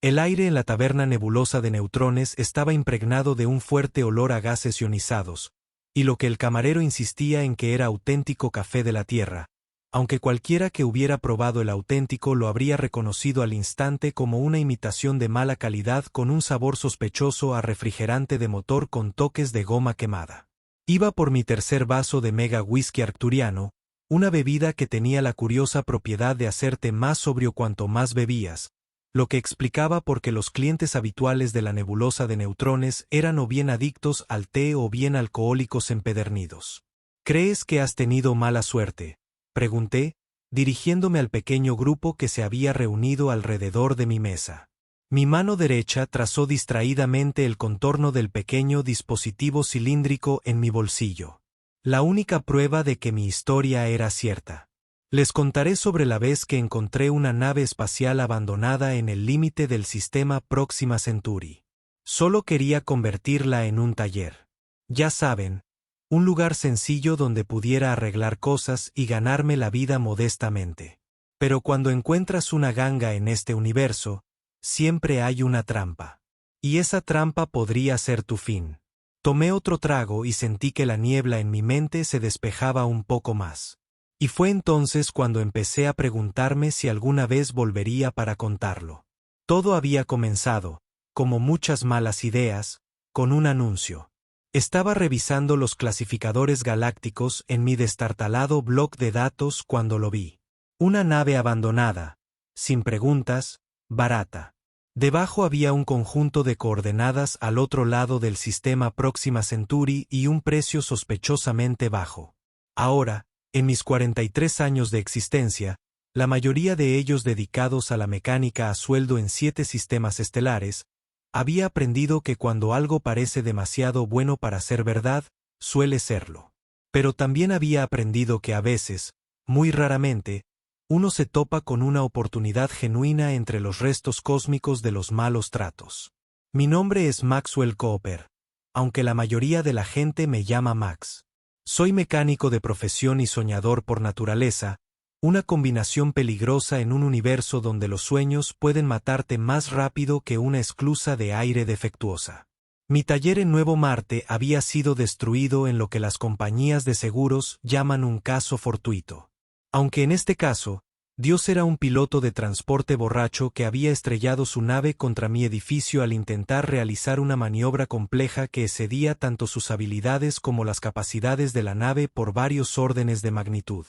El aire en la taberna nebulosa de neutrones estaba impregnado de un fuerte olor a gases ionizados, y lo que el camarero insistía en que era auténtico café de la tierra, aunque cualquiera que hubiera probado el auténtico lo habría reconocido al instante como una imitación de mala calidad con un sabor sospechoso a refrigerante de motor con toques de goma quemada. Iba por mi tercer vaso de Mega Whisky Arcturiano, una bebida que tenía la curiosa propiedad de hacerte más sobrio cuanto más bebías, lo que explicaba por qué los clientes habituales de la nebulosa de neutrones eran o bien adictos al té o bien alcohólicos empedernidos. ¿Crees que has tenido mala suerte?, pregunté, dirigiéndome al pequeño grupo que se había reunido alrededor de mi mesa. Mi mano derecha trazó distraídamente el contorno del pequeño dispositivo cilíndrico en mi bolsillo. La única prueba de que mi historia era cierta. Les contaré sobre la vez que encontré una nave espacial abandonada en el límite del sistema Próxima Centauri. Solo quería convertirla en un taller. Ya saben, un lugar sencillo donde pudiera arreglar cosas y ganarme la vida modestamente. Pero cuando encuentras una ganga en este universo, siempre hay una trampa. Y esa trampa podría ser tu fin. Tomé otro trago y sentí que la niebla en mi mente se despejaba un poco más. Y fue entonces cuando empecé a preguntarme si alguna vez volvería para contarlo. Todo había comenzado, como muchas malas ideas, con un anuncio. Estaba revisando los clasificadores galácticos en mi destartalado bloc de datos cuando lo vi. Una nave abandonada, sin preguntas, barata. Debajo había un conjunto de coordenadas al otro lado del sistema Próxima Centauri y un precio sospechosamente bajo. Ahora, en mis 43 años de existencia, la mayoría de ellos dedicados a la mecánica a sueldo en 7 sistemas estelares, había aprendido que cuando algo parece demasiado bueno para ser verdad, suele serlo. Pero también había aprendido que a veces, muy raramente, uno se topa con una oportunidad genuina entre los restos cósmicos de los malos tratos. Mi nombre es Maxwell Cooper, aunque la mayoría de la gente me llama Max. Soy mecánico de profesión y soñador por naturaleza, una combinación peligrosa en un universo donde los sueños pueden matarte más rápido que una esclusa de aire defectuosa. Mi taller en Nuevo Marte había sido destruido en lo que las compañías de seguros llaman un caso fortuito. Aunque en este caso, Dios era un piloto de transporte borracho que había estrellado su nave contra mi edificio al intentar realizar una maniobra compleja que excedía tanto sus habilidades como las capacidades de la nave por varios órdenes de magnitud.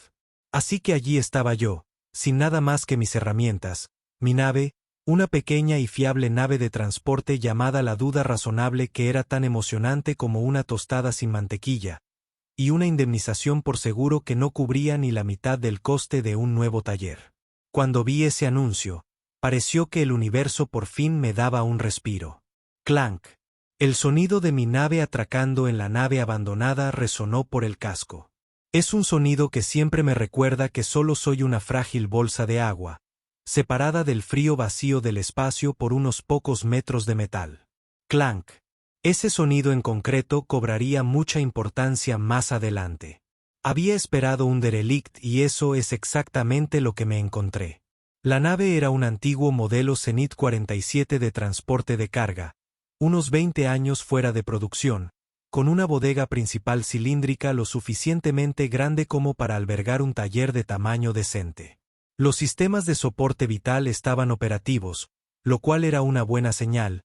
Así que allí estaba yo, sin nada más que mis herramientas, mi nave, una pequeña y fiable nave de transporte llamada La Duda Razonable que era tan emocionante como una tostada sin mantequilla, y una indemnización por seguro que no cubría ni la mitad del coste de un nuevo taller. Cuando vi ese anuncio, pareció que el universo por fin me daba un respiro. Clank. El sonido de mi nave atracando en la nave abandonada resonó por el casco. Es un sonido que siempre me recuerda que solo soy una frágil bolsa de agua, separada del frío vacío del espacio por unos pocos metros de metal. Clank. Ese sonido en concreto cobraría mucha importancia más adelante. Había esperado un derelict y eso es exactamente lo que me encontré. La nave era un antiguo modelo Zenit 47 de transporte de carga, unos 20 años fuera de producción, con una bodega principal cilíndrica lo suficientemente grande como para albergar un taller de tamaño decente. Los sistemas de soporte vital estaban operativos, lo cual era una buena señal,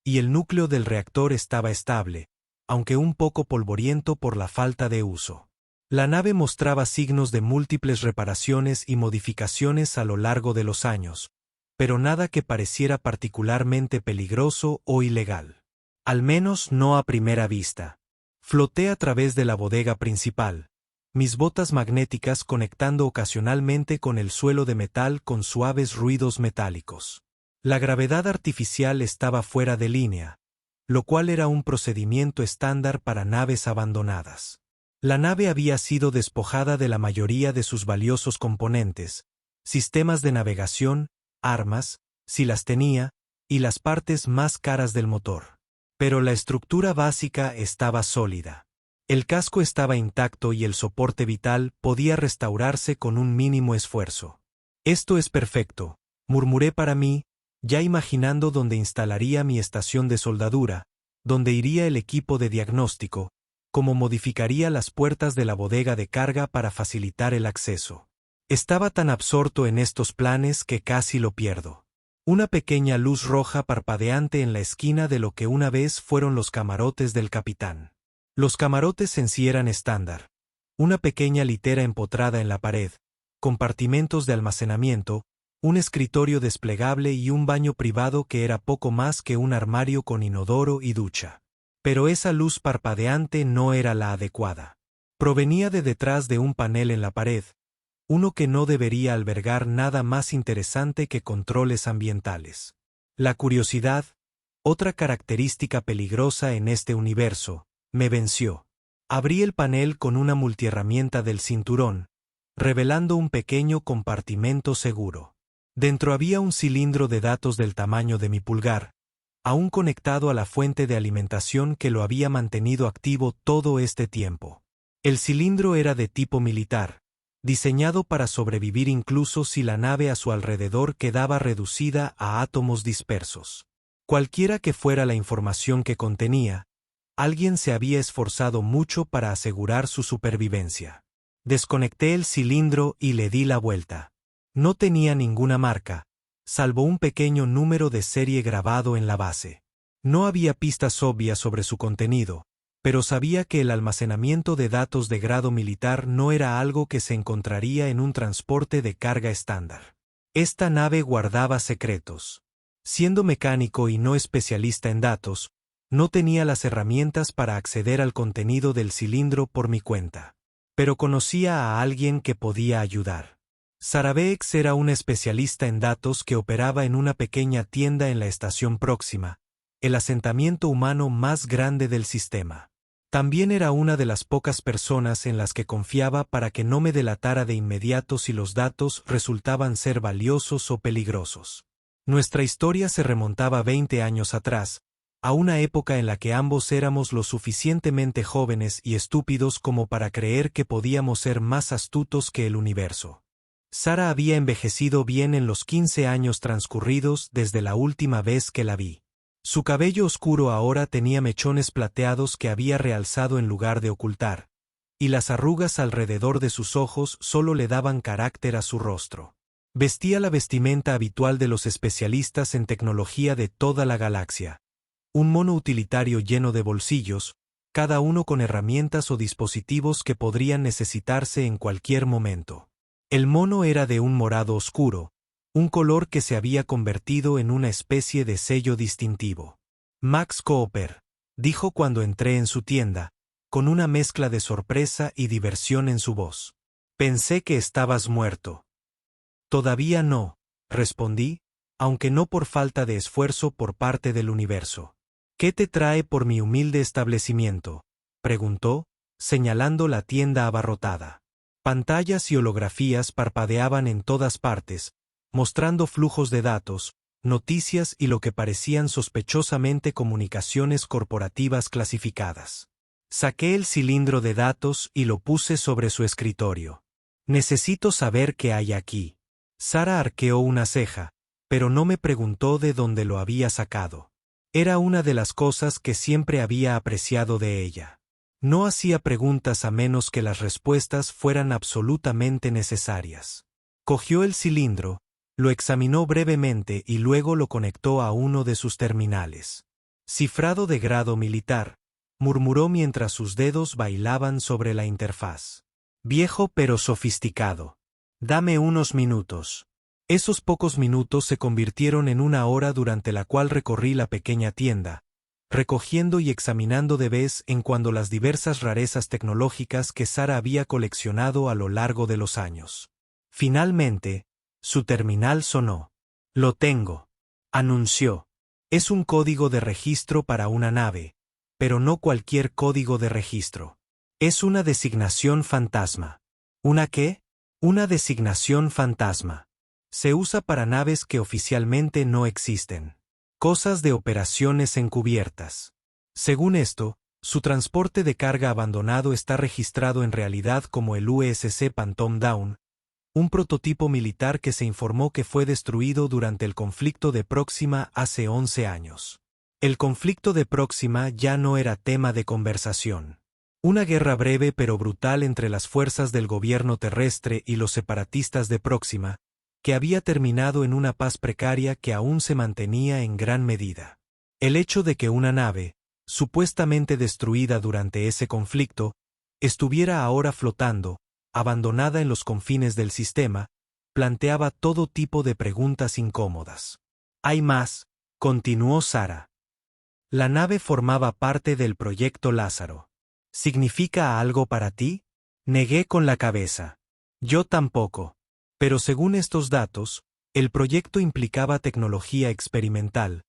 y el núcleo del reactor estaba estable, aunque un poco polvoriento por la falta de uso. La nave mostraba signos de múltiples reparaciones y modificaciones a lo largo de los años, pero nada que pareciera particularmente peligroso o ilegal. Al menos no a primera vista. Floté a través de la bodega principal, mis botas magnéticas conectando ocasionalmente con el suelo de metal con suaves ruidos metálicos. La gravedad artificial estaba fuera de línea, lo cual era un procedimiento estándar para naves abandonadas. La nave había sido despojada de la mayoría de sus valiosos componentes, sistemas de navegación, armas, si las tenía, y las partes más caras del motor. Pero la estructura básica estaba sólida. El casco estaba intacto y el soporte vital podía restaurarse con un mínimo esfuerzo. Esto es perfecto, murmuré para mí, ya imaginando dónde instalaría mi estación de soldadura, dónde iría el equipo de diagnóstico, cómo modificaría las puertas de la bodega de carga para facilitar el acceso. Estaba tan absorto en estos planes que casi lo pierdo. Una pequeña luz roja parpadeante en la esquina de lo que una vez fueron los camarotes del capitán. Los camarotes en sí eran estándar. Una pequeña litera empotrada en la pared, compartimentos de almacenamiento, un escritorio desplegable y un baño privado que era poco más que un armario con inodoro y ducha. Pero esa luz parpadeante no era la adecuada. Provenía de detrás de un panel en la pared, uno que no debería albergar nada más interesante que controles ambientales. La curiosidad, otra característica peligrosa en este universo, me venció. Abrí el panel con una multiherramienta del cinturón, revelando un pequeño compartimento seguro. Dentro había un cilindro de datos del tamaño de mi pulgar, aún conectado a la fuente de alimentación que lo había mantenido activo todo este tiempo. El cilindro era de tipo militar, diseñado para sobrevivir incluso si la nave a su alrededor quedaba reducida a átomos dispersos. Cualquiera que fuera la información que contenía, alguien se había esforzado mucho para asegurar su supervivencia. Desconecté el cilindro y le di la vuelta. No tenía ninguna marca, salvo un pequeño número de serie grabado en la base. No había pistas obvias sobre su contenido, pero sabía que el almacenamiento de datos de grado militar no era algo que se encontraría en un transporte de carga estándar. Esta nave guardaba secretos. Siendo mecánico y no especialista en datos, no tenía las herramientas para acceder al contenido del cilindro por mi cuenta. Pero conocía a alguien que podía ayudar. Sarabex era un especialista en datos que operaba en una pequeña tienda en la estación próxima, el asentamiento humano más grande del sistema. También era una de las pocas personas en las que confiaba para que no me delatara de inmediato si los datos resultaban ser valiosos o peligrosos. Nuestra historia se remontaba 20 años atrás, a una época en la que ambos éramos lo suficientemente jóvenes y estúpidos como para creer que podíamos ser más astutos que el universo. Sara había envejecido bien en los 15 años transcurridos desde la última vez que la vi. Su cabello oscuro ahora tenía mechones plateados que había realzado en lugar de ocultar, y las arrugas alrededor de sus ojos solo le daban carácter a su rostro. Vestía la vestimenta habitual de los especialistas en tecnología de toda la galaxia. Un mono utilitario lleno de bolsillos, cada uno con herramientas o dispositivos que podrían necesitarse en cualquier momento. El mono era de un morado oscuro, un color que se había convertido en una especie de sello distintivo. Max Cooper, dijo cuando entré en su tienda, con una mezcla de sorpresa y diversión en su voz. Pensé que estabas muerto. Todavía no, respondí, aunque no por falta de esfuerzo por parte del universo. ¿Qué te trae por mi humilde establecimiento?, preguntó, señalando la tienda abarrotada. Pantallas y holografías parpadeaban en todas partes, mostrando flujos de datos, noticias y lo que parecían sospechosamente comunicaciones corporativas clasificadas. Saqué el cilindro de datos y lo puse sobre su escritorio. Necesito saber qué hay aquí. Sara arqueó una ceja, pero no me preguntó de dónde lo había sacado. Era una de las cosas que siempre había apreciado de ella. No hacía preguntas a menos que las respuestas fueran absolutamente necesarias. Cogió el cilindro, lo examinó brevemente y luego lo conectó a uno de sus terminales. Cifrado de grado militar, murmuró mientras sus dedos bailaban sobre la interfaz. Viejo pero sofisticado. Dame unos minutos. Esos pocos minutos se convirtieron en una hora durante la cual recorrí la pequeña tienda, recogiendo y examinando de vez en cuando las diversas rarezas tecnológicas que Sara había coleccionado a lo largo de los años. Finalmente, su terminal sonó. Lo tengo, anunció. Es un código de registro para una nave, pero no cualquier código de registro. Es una designación fantasma. ¿Una qué? Una designación fantasma. Se usa para naves que oficialmente no existen. Cosas de operaciones encubiertas. Según esto, su transporte de carga abandonado está registrado en realidad como el USS Phantom Dawn, un prototipo militar que se informó que fue destruido durante el conflicto de Próxima hace 11 años. El conflicto de Próxima ya no era tema de conversación. Una guerra breve pero brutal entre las fuerzas del gobierno terrestre y los separatistas de Próxima, que había terminado en una paz precaria que aún se mantenía en gran medida. El hecho de que una nave, supuestamente destruida durante ese conflicto, estuviera ahora flotando, abandonada en los confines del sistema, planteaba todo tipo de preguntas incómodas. «Hay más», continuó Sara. «La nave formaba parte del proyecto Lázaro. ¿Significa algo para ti?». Negué con la cabeza. Yo tampoco. Pero según estos datos, el proyecto implicaba tecnología experimental,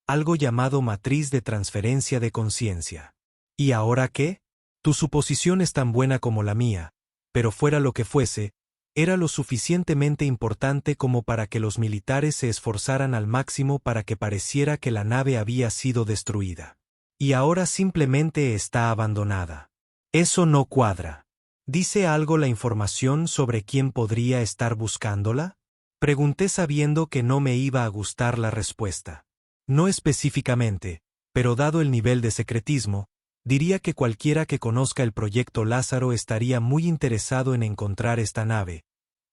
algo llamado matriz de transferencia de conciencia. ¿Y ahora qué? Tu suposición es tan buena como la mía, pero fuera lo que fuese, era lo suficientemente importante como para que los militares se esforzaran al máximo para que pareciera que la nave había sido destruida. Y ahora simplemente está abandonada. Eso no cuadra. ¿Dice algo la información sobre quién podría estar buscándola? Pregunté sabiendo que no me iba a gustar la respuesta. No específicamente, pero dado el nivel de secretismo, diría que cualquiera que conozca el proyecto Lázaro estaría muy interesado en encontrar esta nave,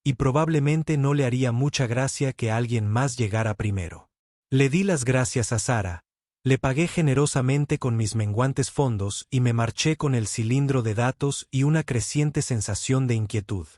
y probablemente no le haría mucha gracia que alguien más llegara primero. Le di las gracias a Sara, le pagué generosamente con mis menguantes fondos y me marché con el cilindro de datos y una creciente sensación de inquietud.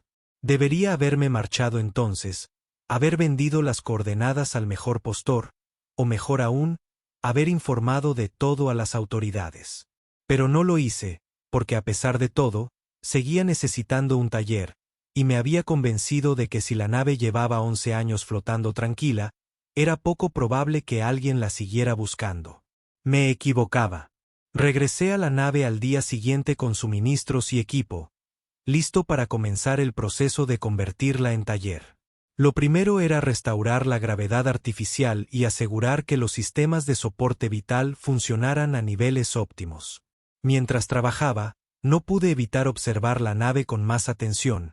Debería haberme marchado entonces, haber vendido las coordenadas al mejor postor, o mejor aún, haber informado de todo a las autoridades. Pero no lo hice, porque a pesar de todo, seguía necesitando un taller, y me había convencido de que si la nave llevaba 11 años flotando tranquila, era poco probable que alguien la siguiera buscando. Me equivocaba. Regresé a la nave al día siguiente con suministros y equipo, listo para comenzar el proceso de convertirla en taller. Lo primero era restaurar la gravedad artificial y asegurar que los sistemas de soporte vital funcionaran a niveles óptimos. Mientras trabajaba, no pude evitar observar la nave con más atención,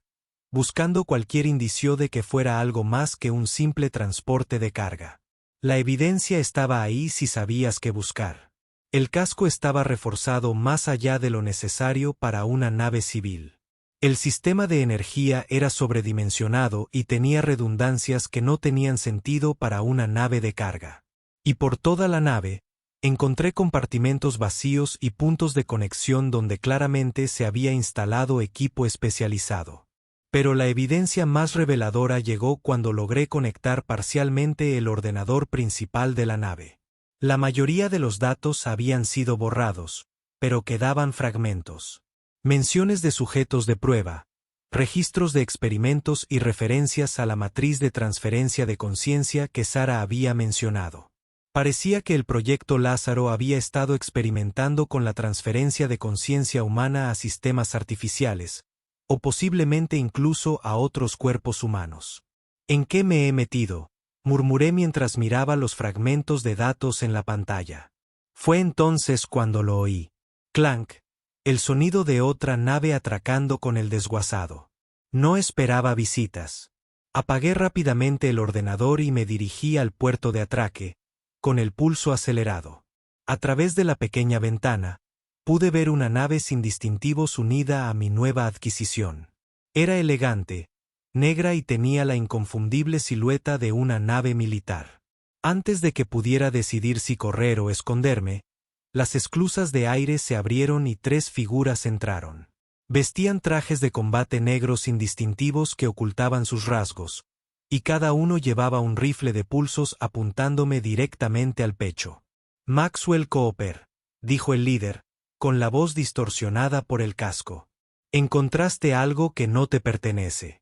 buscando cualquier indicio de que fuera algo más que un simple transporte de carga. La evidencia estaba ahí si sabías qué buscar. El casco estaba reforzado más allá de lo necesario para una nave civil. El sistema de energía era sobredimensionado y tenía redundancias que no tenían sentido para una nave de carga. Y por toda la nave, encontré compartimentos vacíos y puntos de conexión donde claramente se había instalado equipo especializado. Pero la evidencia más reveladora llegó cuando logré conectar parcialmente el ordenador principal de la nave. La mayoría de los datos habían sido borrados, pero quedaban fragmentos. Menciones de sujetos de prueba, registros de experimentos y referencias a la matriz de transferencia de conciencia que Sara había mencionado. Parecía que el proyecto Lázaro había estado experimentando con la transferencia de conciencia humana a sistemas artificiales, o posiblemente incluso a otros cuerpos humanos. ¿En qué me he metido?, murmuré mientras miraba los fragmentos de datos en la pantalla. Fue entonces cuando lo oí. Clank, el sonido de otra nave atracando con el desguazado. No esperaba visitas. Apagué rápidamente el ordenador y me dirigí al puerto de atraque, con el pulso acelerado. A través de la pequeña ventana, pude ver una nave sin distintivos unida a mi nueva adquisición. Era elegante, negra y tenía la inconfundible silueta de una nave militar. Antes de que pudiera decidir si correr o esconderme, las esclusas de aire se abrieron y 3 figuras entraron. Vestían trajes de combate negros indistintivos que ocultaban sus rasgos, y cada uno llevaba un rifle de pulsos apuntándome directamente al pecho. Maxwell Cooper, dijo el líder, con la voz distorsionada por el casco. Encontraste algo que no te pertenece.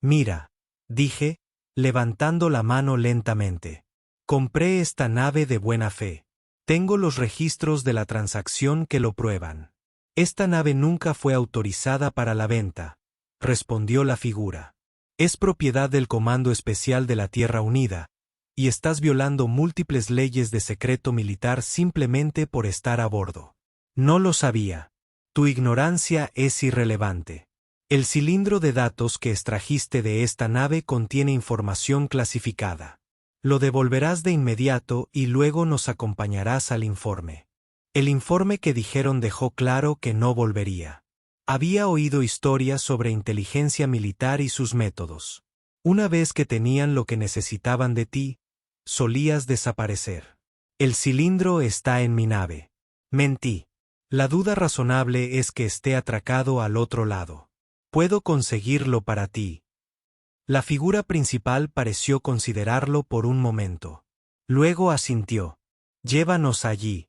Mira, dije, levantando la mano lentamente. Compré esta nave de buena fe. Tengo los registros de la transacción que lo prueban. Esta nave nunca fue autorizada para la venta, respondió la figura. Es propiedad del Comando Especial de la Tierra Unida, y estás violando múltiples leyes de secreto militar simplemente por estar a bordo. No lo sabía. Tu ignorancia es irrelevante. El cilindro de datos que extrajiste de esta nave contiene información clasificada. Lo devolverás de inmediato y luego nos acompañarás al informe. El informe que dijeron dejó claro que no volvería. Había oído historias sobre inteligencia militar y sus métodos. Una vez que tenían lo que necesitaban de ti, solías desaparecer. El cilindro está en mi nave. Mentí. La duda razonable es que esté atracado al otro lado. Puedo conseguirlo para ti. La figura principal pareció considerarlo por un momento. Luego asintió. Llévanos allí.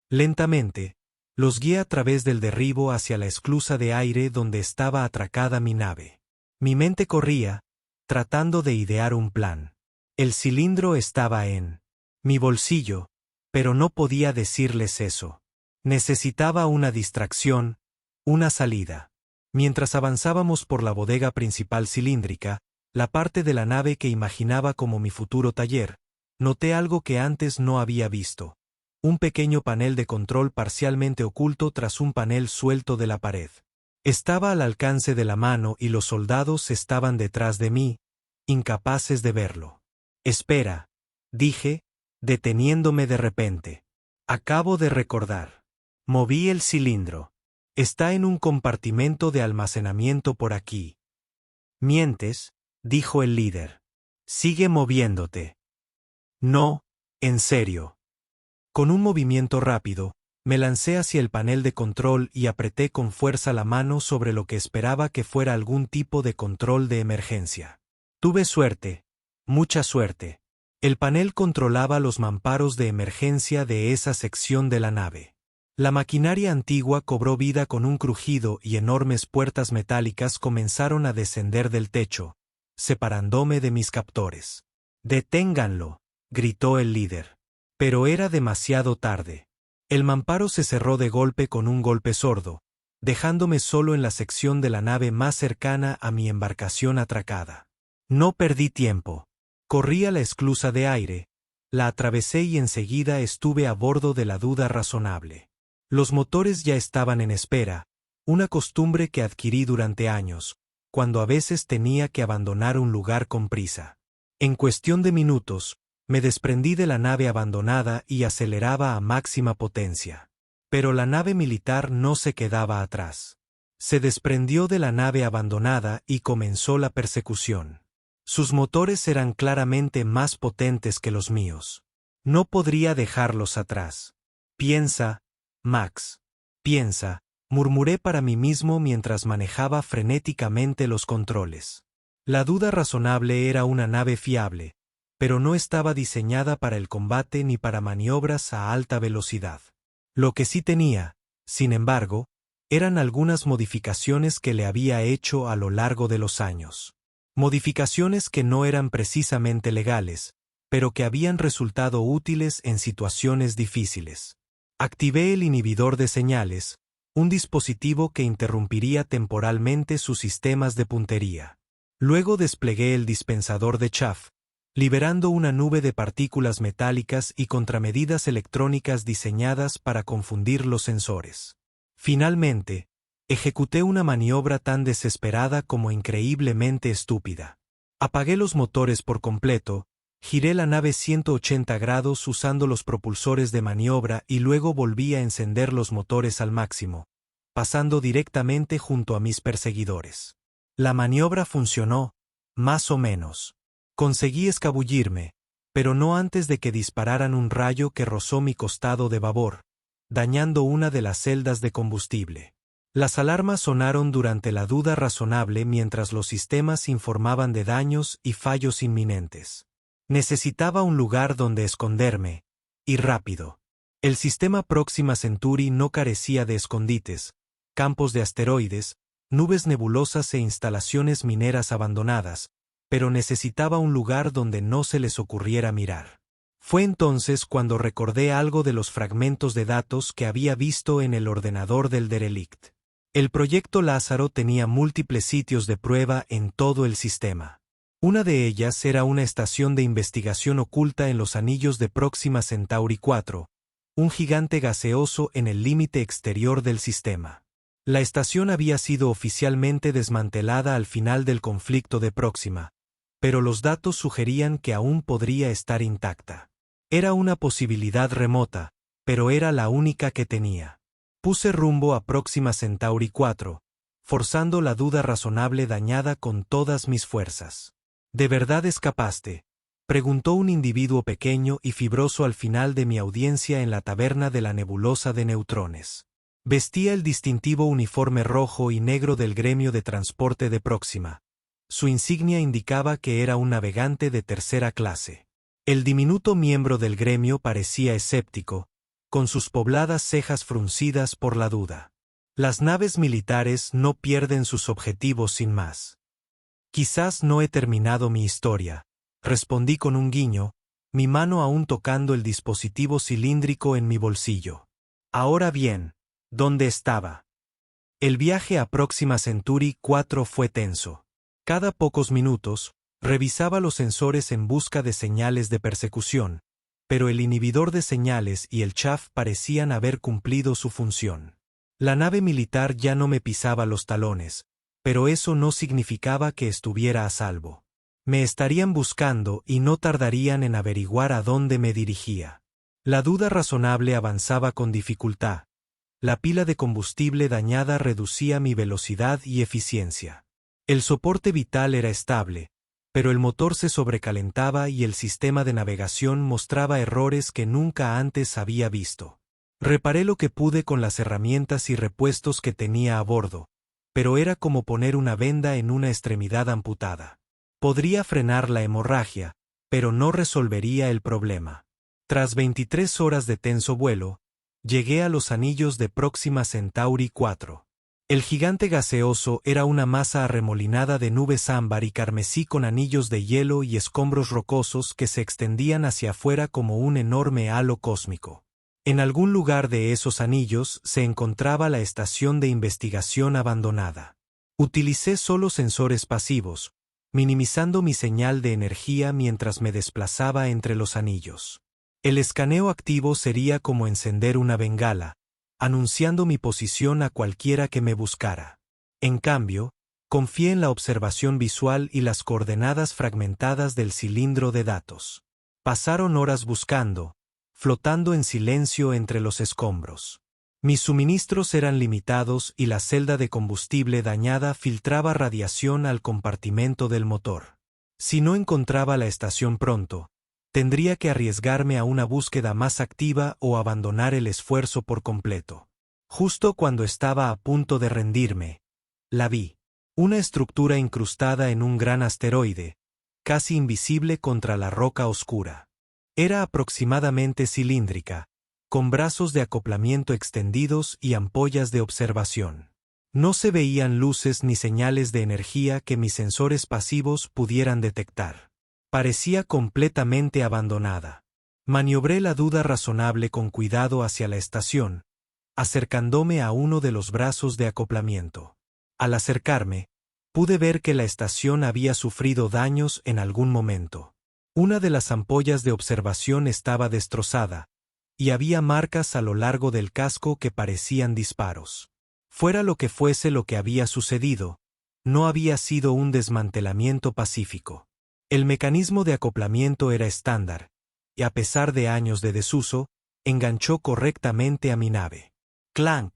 Lentamente, los guié a través del derribo hacia la esclusa de aire donde estaba atracada mi nave. Mi mente corría, tratando de idear un plan. El cilindro estaba en mi bolsillo, pero no podía decirles eso. Necesitaba una distracción, una salida. Mientras avanzábamos por la bodega principal cilíndrica, la parte de la nave que imaginaba como mi futuro taller, noté algo que antes no había visto. Un pequeño panel de control parcialmente oculto tras un panel suelto de la pared. Estaba al alcance de la mano y los soldados estaban detrás de mí, incapaces de verlo. Espera, dije, deteniéndome de repente. Acabo de recordar. Moví el cilindro. Está en un compartimento de almacenamiento por aquí. Mientes, dijo el líder. Sigue moviéndote. No, en serio. Con un movimiento rápido, me lancé hacia el panel de control y apreté con fuerza la mano sobre lo que esperaba que fuera algún tipo de control de emergencia. Tuve suerte, mucha suerte. El panel controlaba los mamparos de emergencia de esa sección de la nave. La maquinaria antigua cobró vida con un crujido y enormes puertas metálicas comenzaron a descender del techo, separándome de mis captores. «¡Deténganlo!», gritó el líder. Pero era demasiado tarde. El mamparo se cerró de golpe con un golpe sordo, dejándome solo en la sección de la nave más cercana a mi embarcación atracada. No perdí tiempo. Corrí a la esclusa de aire, la atravesé y enseguida estuve a bordo de la duda razonable. Los motores ya estaban en espera, una costumbre que adquirí durante años, cuando a veces tenía que abandonar un lugar con prisa. En cuestión de minutos, me desprendí de la nave abandonada y aceleraba a máxima potencia. Pero la nave militar no se quedaba atrás. Se desprendió de la nave abandonada y comenzó la persecución. Sus motores eran claramente más potentes que los míos. No podría dejarlos atrás. Piensa, Max. Piensa, murmuré para mí mismo mientras manejaba frenéticamente los controles. La duda razonable era una nave fiable, pero no estaba diseñada para el combate ni para maniobras a alta velocidad. Lo que sí tenía, sin embargo, eran algunas modificaciones que le había hecho a lo largo de los años. Modificaciones que no eran precisamente legales, pero que habían resultado útiles en situaciones difíciles. Activé el inhibidor de señales, un dispositivo que interrumpiría temporalmente sus sistemas de puntería. Luego desplegué el dispensador de chaff, liberando una nube de partículas metálicas y contramedidas electrónicas diseñadas para confundir los sensores. Finalmente, ejecuté una maniobra tan desesperada como increíblemente estúpida. Apagué los motores por completo, giré la nave 180 grados usando los propulsores de maniobra y luego volví a encender los motores al máximo, pasando directamente junto a mis perseguidores. La maniobra funcionó, más o menos. Conseguí escabullirme, pero no antes de que dispararan un rayo que rozó mi costado de babor, dañando una de las celdas de combustible. Las alarmas sonaron durante la duda razonable mientras los sistemas informaban de daños y fallos inminentes. Necesitaba un lugar donde esconderme, y rápido. El sistema Próxima Centauri no carecía de escondites, campos de asteroides, nubes nebulosas e instalaciones mineras abandonadas, pero necesitaba un lugar donde no se les ocurriera mirar. Fue entonces cuando recordé algo de los fragmentos de datos que había visto en el ordenador del derelict. El proyecto Lázaro tenía múltiples sitios de prueba en todo el sistema. Una de ellas era una estación de investigación oculta en los anillos de Próxima Centauri 4, un gigante gaseoso en el límite exterior del sistema. La estación había sido oficialmente desmantelada al final del conflicto de Próxima, pero los datos sugerían que aún podría estar intacta. Era una posibilidad remota, pero era la única que tenía. Puse rumbo a Próxima Centauri 4, forzando la duda razonable dañada con todas mis fuerzas. ¿De verdad escapaste?, preguntó un individuo pequeño y fibroso al final de mi audiencia en la taberna de la nebulosa de neutrones. Vestía el distintivo uniforme rojo y negro del gremio de transporte de Próxima. Su insignia indicaba que era un navegante de tercera clase. El diminuto miembro del gremio parecía escéptico, con sus pobladas cejas fruncidas por la duda. Las naves militares no pierden sus objetivos sin más. Quizás no he terminado mi historia, respondí con un guiño, mi mano aún tocando el dispositivo cilíndrico en mi bolsillo. Ahora bien, ¿dónde estaba? El viaje a Próxima Centauri 4 fue tenso. Cada pocos minutos, revisaba los sensores en busca de señales de persecución, pero el inhibidor de señales y el chaff parecían haber cumplido su función. La nave militar ya no me pisaba los talones, pero eso no significaba que estuviera a salvo. Me estarían buscando y no tardarían en averiguar a dónde me dirigía. La duda razonable avanzaba con dificultad. La pila de combustible dañada reducía mi velocidad y eficiencia. El soporte vital era estable, pero el motor se sobrecalentaba y el sistema de navegación mostraba errores que nunca antes había visto. Reparé lo que pude con las herramientas y repuestos que tenía a bordo, pero era como poner una venda en una extremidad amputada. Podría frenar la hemorragia, pero no resolvería el problema. Tras 23 horas de tenso vuelo, llegué a los anillos de Próxima Centauri 4. El gigante gaseoso era una masa arremolinada de nubes ámbar y carmesí con anillos de hielo y escombros rocosos que se extendían hacia afuera como un enorme halo cósmico. En algún lugar de esos anillos se encontraba la estación de investigación abandonada. Utilicé solo sensores pasivos, minimizando mi señal de energía mientras me desplazaba entre los anillos. El escaneo activo sería como encender una bengala, anunciando mi posición a cualquiera que me buscara. En cambio, confié en la observación visual y las coordenadas fragmentadas del cilindro de datos. Pasaron horas buscando, flotando en silencio entre los escombros. Mis suministros eran limitados y la celda de combustible dañada filtraba radiación al compartimento del motor. Si no encontraba la estación pronto, tendría que arriesgarme a una búsqueda más activa o abandonar el esfuerzo por completo. Justo cuando estaba a punto de rendirme, la vi. Una estructura incrustada en un gran asteroide, casi invisible contra la roca oscura. Era aproximadamente cilíndrica, con brazos de acoplamiento extendidos y ampollas de observación. No se veían luces ni señales de energía que mis sensores pasivos pudieran detectar. Parecía completamente abandonada. Maniobré la duda razonable con cuidado hacia la estación, acercándome a uno de los brazos de acoplamiento. Al acercarme, pude ver que la estación había sufrido daños en algún momento. Una de las ampollas de observación estaba destrozada, y había marcas a lo largo del casco que parecían disparos. Fuera lo que fuese lo que había sucedido, no había sido un desmantelamiento pacífico. El mecanismo de acoplamiento era estándar, y a pesar de años de desuso, enganchó correctamente a mi nave. ¡Clank!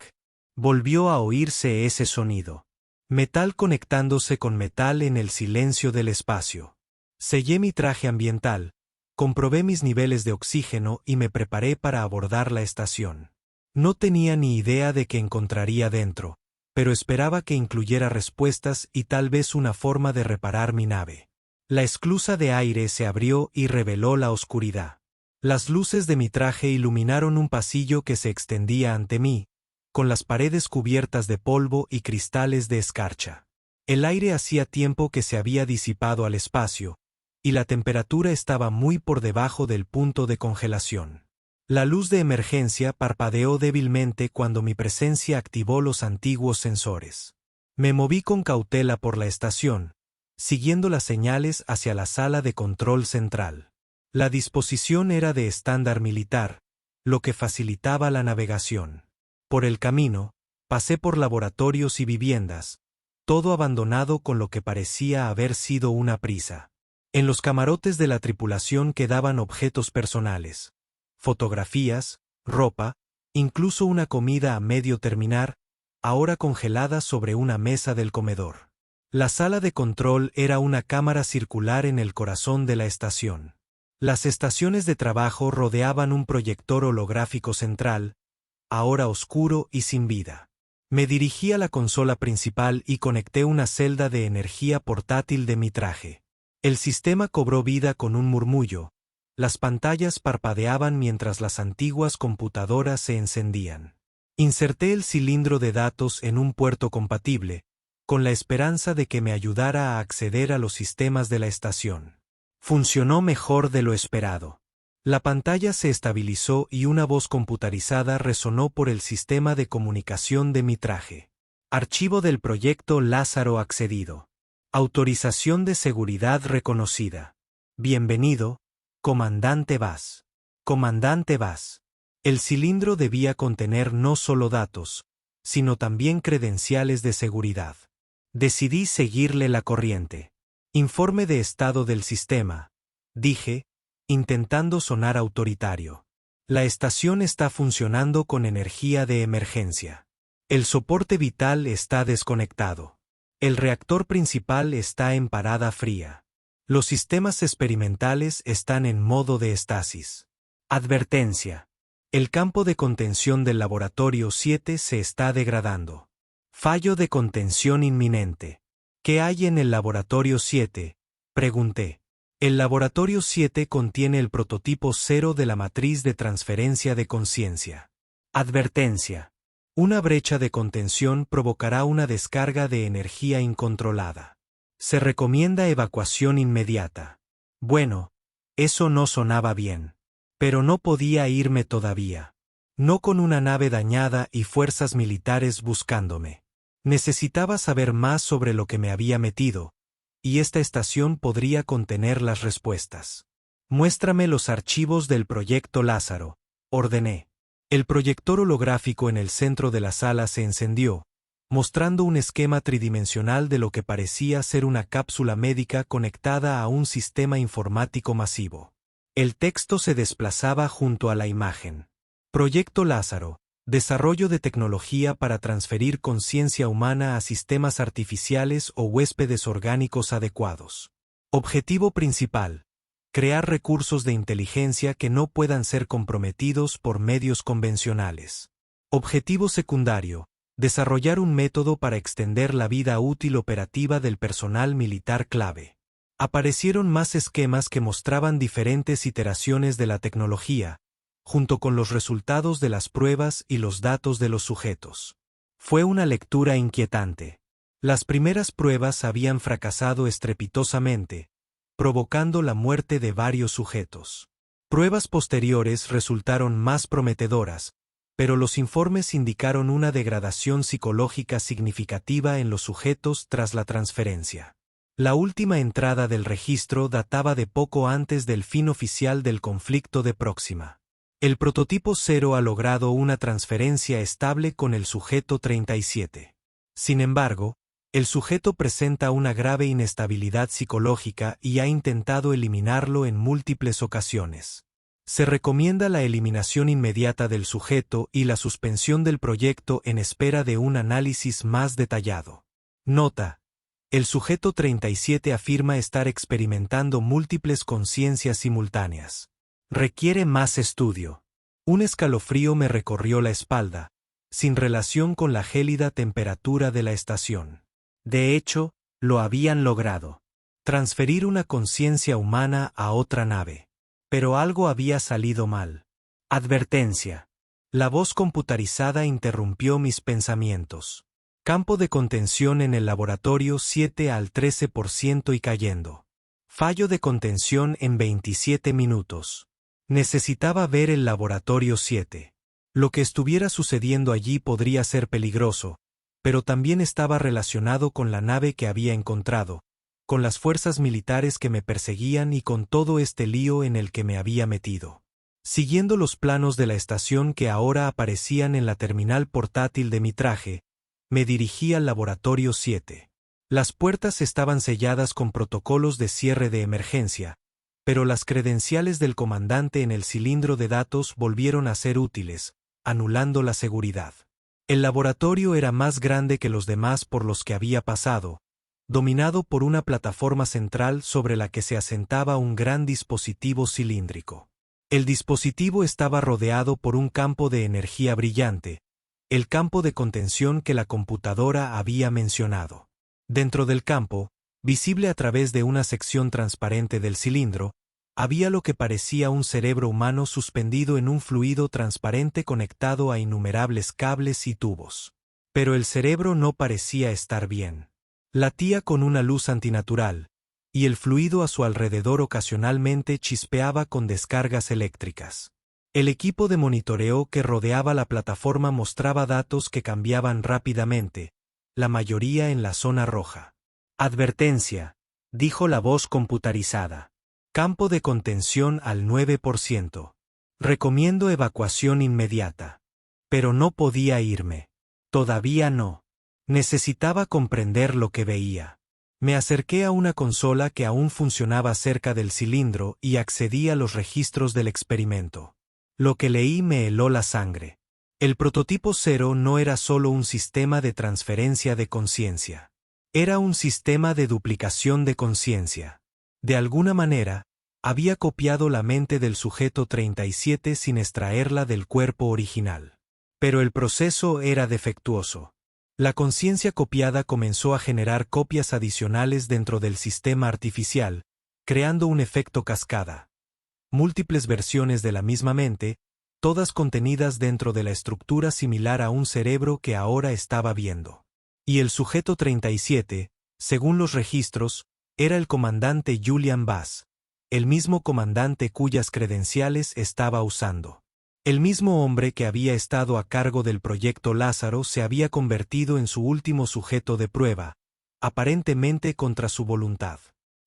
Volvió a oírse ese sonido. Metal conectándose con metal en el silencio del espacio. Sellé mi traje ambiental, comprobé mis niveles de oxígeno y me preparé para abordar la estación. No tenía ni idea de qué encontraría dentro, pero esperaba que incluyera respuestas y tal vez una forma de reparar mi nave. La esclusa de aire se abrió y reveló la oscuridad. Las luces de mi traje iluminaron un pasillo que se extendía ante mí, con las paredes cubiertas de polvo y cristales de escarcha. El aire hacía tiempo que se había disipado al espacio, y la temperatura estaba muy por debajo del punto de congelación. La luz de emergencia parpadeó débilmente cuando mi presencia activó los antiguos sensores. Me moví con cautela por la estación, siguiendo las señales hacia la sala de control central. La disposición era de estándar militar, lo que facilitaba la navegación. Por el camino, Pasé por laboratorios y viviendas, todo abandonado con lo que parecía haber sido una prisa. En los camarotes de la tripulación quedaban objetos personales, fotografías, ropa, incluso una comida a medio terminar, ahora congelada sobre una mesa del comedor. La sala de control era una cámara circular en el corazón de la estación. Las estaciones de trabajo rodeaban un proyector holográfico central, ahora oscuro y sin vida. Me dirigí a la consola principal y conecté una celda de energía portátil de mi traje. El sistema cobró vida con un murmullo. Las pantallas parpadeaban mientras las antiguas computadoras se encendían. Inserté el cilindro de datos en un puerto compatible, con la esperanza de que me ayudara a acceder a los sistemas de la estación. Funcionó mejor de lo esperado. La pantalla se estabilizó y una voz computarizada resonó por el sistema de comunicación de mi traje. Archivo del proyecto Lázaro accedido. Autorización de seguridad reconocida. Bienvenido, Comandante Vaz. Comandante Vaz. El cilindro debía contener no solo datos, sino también credenciales de seguridad. Decidí seguirle la corriente. Informe de estado del sistema, dije, intentando sonar autoritario. La estación está funcionando con energía de emergencia. El soporte vital está desconectado. El reactor principal está en parada fría. Los sistemas experimentales están en modo de estasis. Advertencia. El campo de contención del laboratorio 7 se está degradando. Fallo de contención inminente. ¿Qué hay en el laboratorio 7? Pregunté. El laboratorio 7 contiene el prototipo 0 de la matriz de transferencia de conciencia. Advertencia. Una brecha de contención provocará una descarga de energía incontrolada. Se recomienda evacuación inmediata. Bueno, eso no sonaba bien. Pero no podía irme todavía. No con una nave dañada y fuerzas militares buscándome. Necesitaba saber más sobre lo que me había metido, y esta estación podría contener las respuestas. Muéstrame los archivos del proyecto Lázaro, ordené. El proyector holográfico en el centro de la sala se encendió, mostrando un esquema tridimensional de lo que parecía ser una cápsula médica conectada a un sistema informático masivo. El texto se desplazaba junto a la imagen. Proyecto Lázaro. Desarrollo de tecnología para transferir conciencia humana a sistemas artificiales o huéspedes orgánicos adecuados. Objetivo principal. Crear recursos de inteligencia que no puedan ser comprometidos por medios convencionales. Objetivo secundario. Desarrollar un método para extender la vida útil operativa del personal militar clave. Aparecieron más esquemas que mostraban diferentes iteraciones de la tecnología, junto con los resultados de las pruebas y los datos de los sujetos. Fue una lectura inquietante. Las primeras pruebas habían fracasado estrepitosamente, provocando la muerte de varios sujetos. Pruebas posteriores resultaron más prometedoras, pero los informes indicaron una degradación psicológica significativa en los sujetos tras la transferencia. La última entrada del registro databa de poco antes del fin oficial del conflicto de Próxima. El prototipo 0 ha logrado una transferencia estable con el sujeto 37. Sin embargo, el sujeto presenta una grave inestabilidad psicológica y ha intentado eliminarlo en múltiples ocasiones. Se recomienda la eliminación inmediata del sujeto y la suspensión del proyecto en espera de un análisis más detallado. Nota: el sujeto 37 afirma estar experimentando múltiples conciencias simultáneas. Requiere más estudio. Un escalofrío me recorrió la espalda, sin relación con la gélida temperatura de la estación. De hecho, lo habían logrado. Transferir una conciencia humana a otra nave. Pero algo había salido mal. Advertencia. La voz computarizada interrumpió mis pensamientos. Campo de contención en el laboratorio 7 al 13% y cayendo. Fallo de contención en 27 minutos. Necesitaba ver el laboratorio 7. Lo que estuviera sucediendo allí podría ser peligroso, pero también estaba relacionado con la nave que había encontrado, con las fuerzas militares que me perseguían y con todo este lío en el que me había metido. Siguiendo los planos de la estación que ahora aparecían en la terminal portátil de mi traje, me dirigí al laboratorio 7. Las puertas estaban selladas con protocolos de cierre de emergencia, pero las credenciales del comandante en el cilindro de datos volvieron a ser útiles, anulando la seguridad. El laboratorio era más grande que los demás por los que había pasado, dominado por una plataforma central sobre la que se asentaba un gran dispositivo cilíndrico. El dispositivo estaba rodeado por un campo de energía brillante, el campo de contención que la computadora había mencionado. Dentro del campo, visible a través de una sección transparente del cilindro, había lo que parecía un cerebro humano suspendido en un fluido transparente conectado a innumerables cables y tubos. Pero el cerebro no parecía estar bien. Latía con una luz antinatural, y el fluido a su alrededor ocasionalmente chispeaba con descargas eléctricas. El equipo de monitoreo que rodeaba la plataforma mostraba datos que cambiaban rápidamente, la mayoría en la zona roja. Advertencia, dijo la voz computarizada. Campo de contención al 9%. Recomiendo evacuación inmediata. Pero no podía irme. Todavía no. Necesitaba comprender lo que veía. Me acerqué a una consola que aún funcionaba cerca del cilindro y accedí a los registros del experimento. Lo que leí me heló la sangre. El prototipo 0 no era solo un sistema de transferencia de conciencia. Era un sistema de duplicación de conciencia. De alguna manera, había copiado la mente del sujeto 37 sin extraerla del cuerpo original. Pero el proceso era defectuoso. La conciencia copiada comenzó a generar copias adicionales dentro del sistema artificial, creando un efecto cascada. Múltiples versiones de la misma mente, todas contenidas dentro de la estructura similar a un cerebro que ahora estaba viendo. Y el sujeto 37, según los registros, era el comandante Julian Bass, el mismo comandante cuyas credenciales estaba usando. El mismo hombre que había estado a cargo del proyecto Lázaro se había convertido en su último sujeto de prueba, aparentemente contra su voluntad.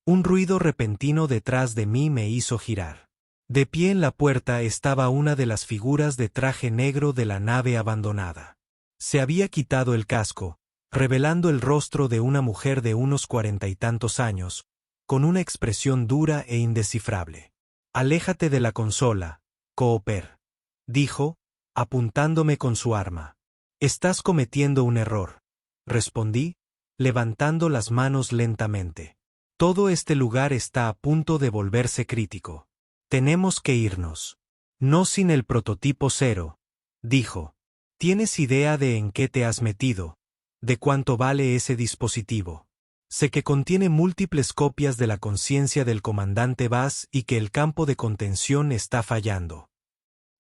Un ruido repentino detrás de mí me hizo girar. De pie en la puerta estaba una de las figuras de traje negro de la nave abandonada. Se había quitado el casco, revelando el rostro de una mujer de unos 40 y tantos años, con una expresión dura e indescifrable. «Aléjate de la consola, Cooper», dijo, apuntándome con su arma. «Estás cometiendo un error», respondí, levantando las manos lentamente. «Todo este lugar está a punto de volverse crítico. Tenemos que irnos». «No sin el prototipo 0», dijo. «¿Tienes idea de en qué te has metido? ¿De cuánto vale ese dispositivo? Sé que contiene múltiples copias de la conciencia del comandante Bass y que el campo de contención está fallando».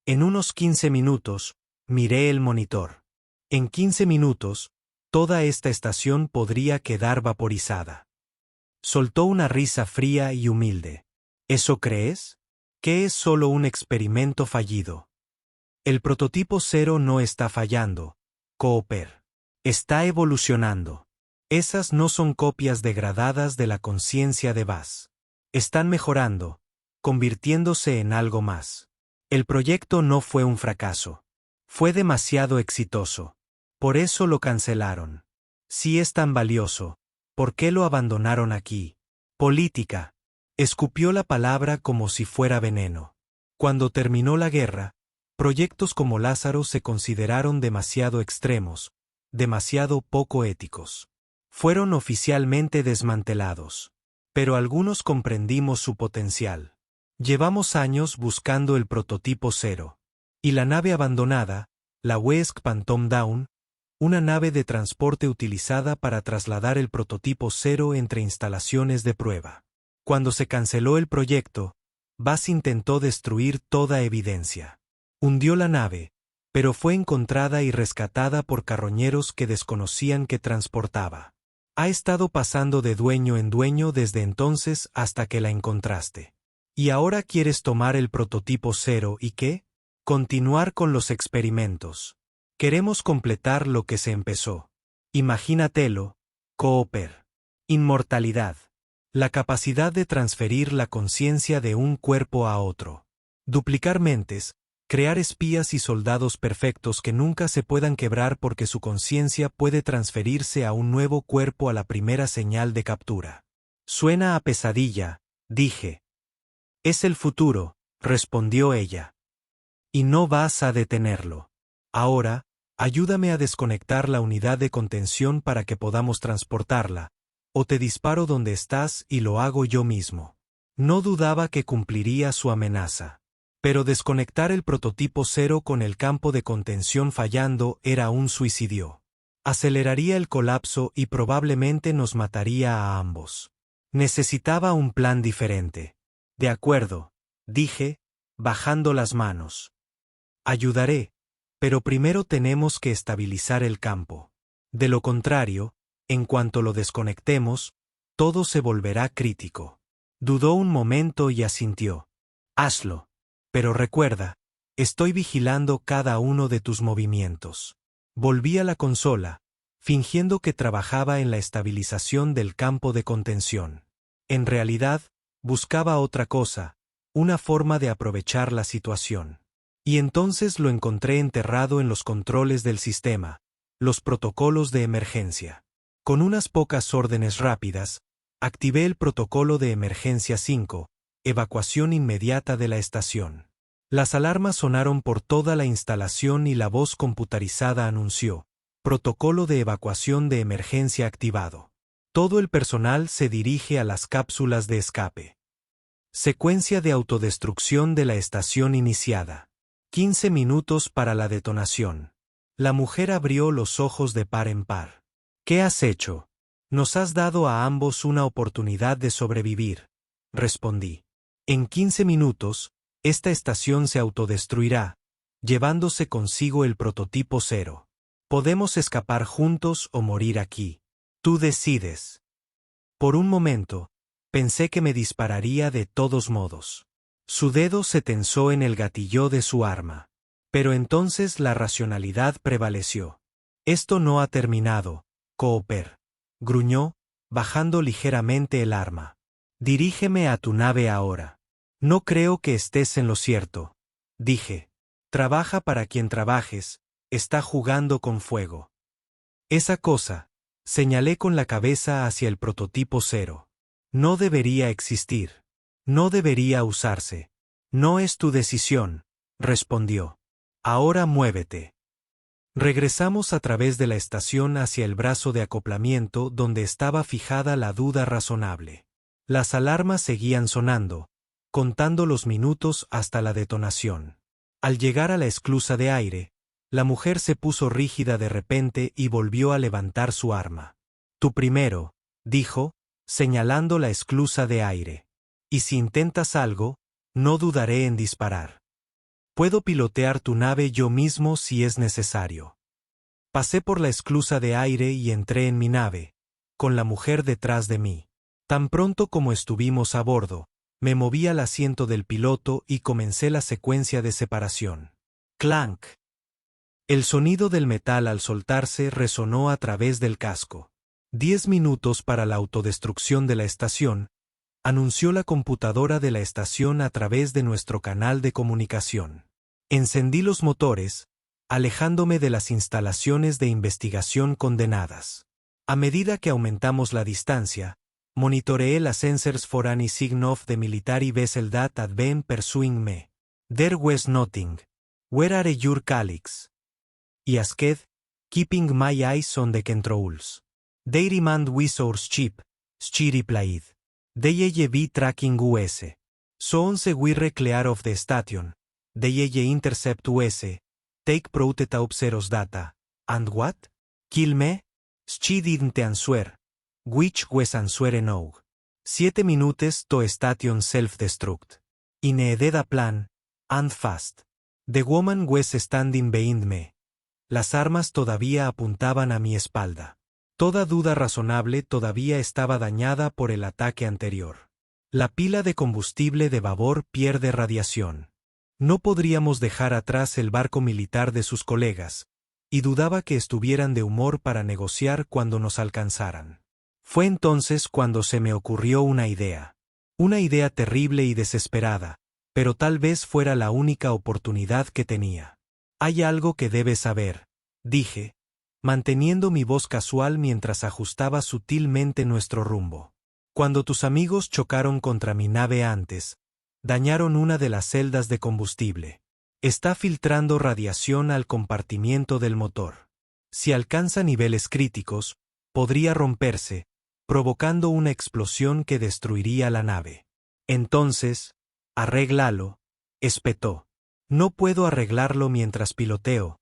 En unos 15 minutos, miré el monitor. En 15 minutos, toda esta estación podría quedar vaporizada. Soltó una risa fría y humilde. ¿Eso crees? ¿Qué es solo un experimento fallido? El prototipo 0 no está fallando, Cooper. Está evolucionando. Esas no son copias degradadas de la conciencia de Bass. Están mejorando, convirtiéndose en algo más. El proyecto no fue un fracaso. Fue demasiado exitoso. Por eso lo cancelaron. Si es tan valioso, ¿por qué lo abandonaron aquí? Política. Escupió la palabra como si fuera veneno. Cuando terminó la guerra, proyectos como Lázaro se consideraron demasiado extremos, demasiado poco éticos. Fueron oficialmente desmantelados. Pero algunos comprendimos su potencial. Llevamos años buscando el prototipo 0. Y la nave abandonada, la West Phantom Dawn, una nave de transporte utilizada para trasladar el prototipo 0 entre instalaciones de prueba. Cuando se canceló el proyecto, Bass intentó destruir toda evidencia. Hundió la nave, pero fue encontrada y rescatada por carroñeros que desconocían que transportaba. Ha estado pasando de dueño en dueño desde entonces hasta que la encontraste. ¿Y ahora quieres tomar el prototipo 0 y qué? Continuar con los experimentos. Queremos completar lo que se empezó. Imagínatelo, Cooper. Inmortalidad. La capacidad de transferir la conciencia de un cuerpo a otro. Duplicar mentes, crear espías y soldados perfectos que nunca se puedan quebrar porque su conciencia puede transferirse a un nuevo cuerpo a la primera señal de captura. Suena a pesadilla, dije. Es el futuro, respondió ella. Y no vas a detenerlo. Ahora, ayúdame a desconectar la unidad de contención para que podamos transportarla, o te disparo donde estás y lo hago yo mismo. No dudaba que cumpliría su amenaza. Pero desconectar el prototipo 0 con el campo de contención fallando era un suicidio. Aceleraría el colapso y probablemente nos mataría a ambos. Necesitaba un plan diferente. De acuerdo, dije, bajando las manos. Ayudaré, pero primero tenemos que estabilizar el campo. De lo contrario, en cuanto lo desconectemos, todo se volverá crítico. Dudó un momento y asintió. Hazlo. Pero recuerda, estoy vigilando cada uno de tus movimientos. Volví a la consola, fingiendo que trabajaba en la estabilización del campo de contención. En realidad, buscaba otra cosa, una forma de aprovechar la situación. Y entonces lo encontré enterrado en los controles del sistema, los protocolos de emergencia. Con unas pocas órdenes rápidas, activé el protocolo de emergencia 5, evacuación inmediata de la estación. Las alarmas sonaron por toda la instalación y la voz computarizada anunció: protocolo de evacuación de emergencia activado. Todo el personal se dirige a las cápsulas de escape. Secuencia de autodestrucción de la estación iniciada. 15 minutos para la detonación. La mujer abrió los ojos de par en par. ¿Qué has hecho? Nos has dado a ambos una oportunidad de sobrevivir, respondí. En 15 minutos, esta estación se autodestruirá, llevándose consigo el prototipo 0. Podemos escapar juntos o morir aquí. Tú decides. Por un momento, pensé que me dispararía de todos modos. Su dedo se tensó en el gatillo de su arma. Pero entonces la racionalidad prevaleció. Esto no ha terminado, Cooper, gruñó, bajando ligeramente el arma. Dirígeme a tu nave ahora. No creo que estés en lo cierto, dije. Trabaja para quien trabajes, está jugando con fuego. Esa cosa, señalé con la cabeza hacia el prototipo 0. No debería existir. No debería usarse. No es tu decisión, respondió. Ahora muévete. Regresamos a través de la estación hacia el brazo de acoplamiento donde estaba fijada la duda razonable. Las alarmas seguían sonando, contando los minutos hasta la detonación. Al llegar a la esclusa de aire, la mujer se puso rígida de repente y volvió a levantar su arma. Tú primero, dijo, señalando la esclusa de aire. Y si intentas algo, no dudaré en disparar. Puedo pilotear tu nave yo mismo si es necesario. Pasé por la esclusa de aire y entré en mi nave, con la mujer detrás de mí. Tan pronto como estuvimos a bordo, me moví al asiento del piloto y comencé la secuencia de separación. ¡Clank! El sonido del metal al soltarse resonó a través del casco. 10 minutos para la autodestrucción de la estación, anunció la computadora de la estación a través de nuestro canal de comunicación. Encendí los motores, alejándome de las instalaciones de investigación condenadas. A medida que aumentamos la distancia, monitoreé las sensors for any sign of the military vessel that had been pursuing me. There was nothing. Where are your colleagues? I asked, keeping my eyes on the controls. They remained with our ship, she replied. They be tracking US. So once we clear of the station, they intercept US, take prototypes data, and what? Kill me? She didn't answer. Which was answer no. 7 minutes to station self-destruct. In a dead plan, and fast. The woman was standing behind me. Las armas todavía apuntaban a mi espalda. Toda duda razonable todavía estaba dañada por el ataque anterior. La pila de combustible de babor pierde radiación. No podríamos dejar atrás el barco militar de sus colegas, y dudaba que estuvieran de humor para negociar cuando nos alcanzaran. Fue entonces cuando se me ocurrió una idea. Una idea terrible y desesperada, pero tal vez fuera la única oportunidad que tenía. Hay algo que debes saber, dije, manteniendo mi voz casual mientras ajustaba sutilmente nuestro rumbo. Cuando tus amigos chocaron contra mi nave antes, dañaron una de las celdas de combustible. Está filtrando radiación al compartimiento del motor. Si alcanza niveles críticos, podría romperse, provocando una explosión que destruiría la nave. Entonces, arréglalo, espetó. No puedo arreglarlo mientras piloteo,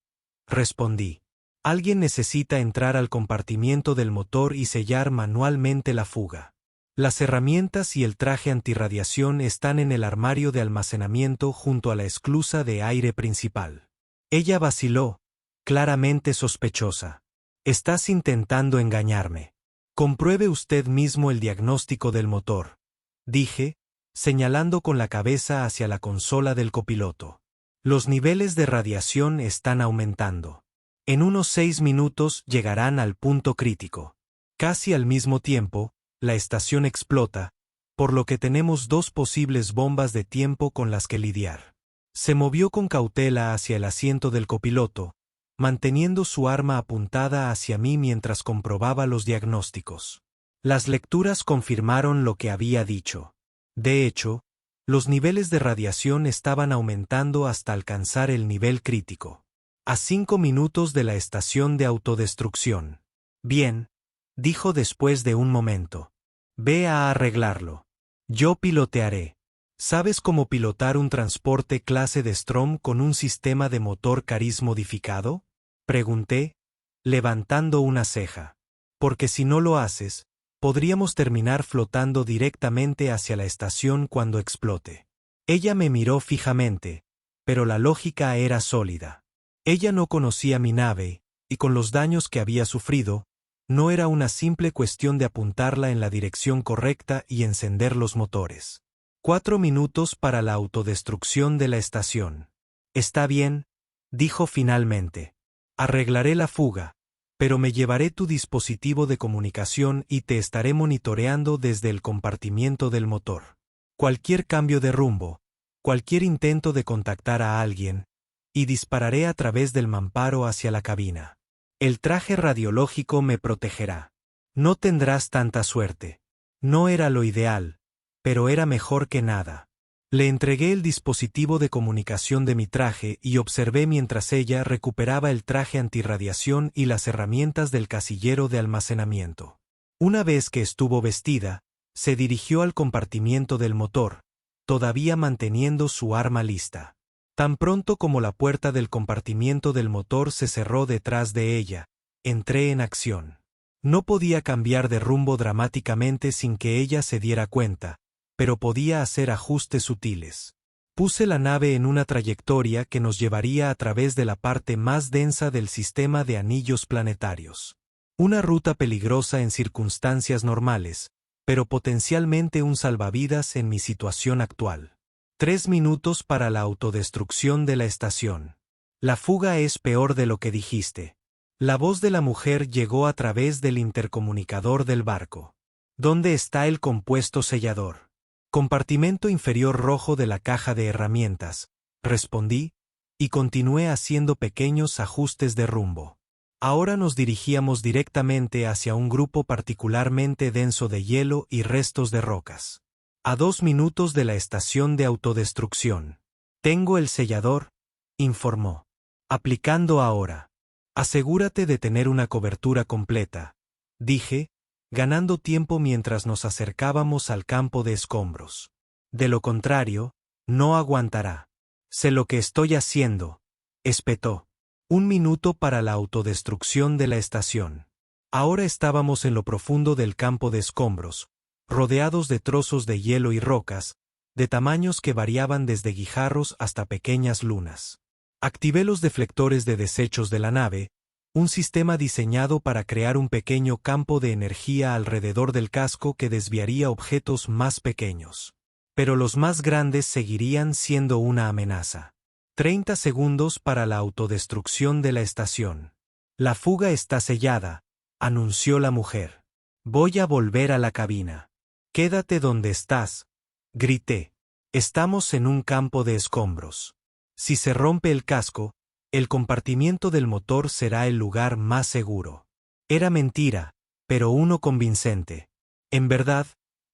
respondí. Alguien necesita entrar al compartimiento del motor y sellar manualmente la fuga. Las herramientas y el traje antirradiación están en el armario de almacenamiento junto a la esclusa de aire principal. Ella vaciló, claramente sospechosa. Estás intentando engañarme. Compruebe usted mismo el diagnóstico del motor, dije, señalando con la cabeza hacia la consola del copiloto. Los niveles de radiación están aumentando. En unos 6 minutos llegarán al punto crítico. Casi al mismo tiempo, la estación explota, por lo que tenemos 2 posibles bombas de tiempo con las que lidiar. Se movió con cautela hacia el asiento del copiloto, manteniendo su arma apuntada hacia mí mientras comprobaba los diagnósticos. Las lecturas confirmaron lo que había dicho. De hecho, los niveles de radiación estaban aumentando hasta alcanzar el nivel crítico. A 5 minutos de la estación de autodestrucción. Bien, dijo después de un momento. Ve a arreglarlo. Yo pilotearé. ¿Sabes cómo pilotar un transporte clase de Strom con un sistema de motor Cariz modificado? Pregunté, levantando una ceja. Porque si no lo haces, podríamos terminar flotando directamente hacia la estación cuando explote. Ella me miró fijamente, pero la lógica era sólida. Ella no conocía mi nave, y con los daños que había sufrido, no era una simple cuestión de apuntarla en la dirección correcta y encender los motores. 4 minutos para la autodestrucción de la estación. Está bien, dijo finalmente. Arreglaré la fuga, pero me llevaré tu dispositivo de comunicación y te estaré monitoreando desde el compartimiento del motor. Cualquier cambio de rumbo, cualquier intento de contactar a alguien, y dispararé a través del mamparo hacia la cabina. El traje radiológico me protegerá. No tendrás tanta suerte. No era lo ideal, pero era mejor que nada. Le entregué el dispositivo de comunicación de mi traje y observé mientras ella recuperaba el traje antirradiación y las herramientas del casillero de almacenamiento. Una vez que estuvo vestida, se dirigió al compartimiento del motor, todavía manteniendo su arma lista. Tan pronto como la puerta del compartimiento del motor se cerró detrás de ella, entré en acción. No podía cambiar de rumbo dramáticamente sin que ella se diera cuenta, pero podía hacer ajustes sutiles. Puse la nave en una trayectoria que nos llevaría a través de la parte más densa del sistema de anillos planetarios. Una ruta peligrosa en circunstancias normales, pero potencialmente un salvavidas en mi situación actual. 3 minutos para la autodestrucción de la estación. La fuga es peor de lo que dijiste. La voz de la mujer llegó a través del intercomunicador del barco. ¿Dónde está el compuesto sellador? Compartimento inferior rojo de la caja de herramientas, respondí, y continué haciendo pequeños ajustes de rumbo. Ahora nos dirigíamos directamente hacia un grupo particularmente denso de hielo y restos de rocas. A 2 minutos de la estación de autodestrucción. Tengo el sellador, informó. Aplicando ahora. Asegúrate de tener una cobertura completa, dije, ganando tiempo mientras nos acercábamos al campo de escombros. De lo contrario, no aguantará. Sé lo que estoy haciendo, espetó. 1 minuto para la autodestrucción de la estación. Ahora estábamos en lo profundo del campo de escombros, rodeados de trozos de hielo y rocas, de tamaños que variaban desde guijarros hasta pequeñas lunas. Activé los deflectores de desechos de la nave, un sistema diseñado para crear un pequeño campo de energía alrededor del casco que desviaría objetos más pequeños. Pero los más grandes seguirían siendo una amenaza. 30 segundos para la autodestrucción de la estación. La fuga está sellada, anunció la mujer. Voy a volver a la cabina. Quédate donde estás, grité. Estamos en un campo de escombros. Si se rompe el casco, el compartimiento del motor será el lugar más seguro. Era mentira, pero uno convincente. En verdad,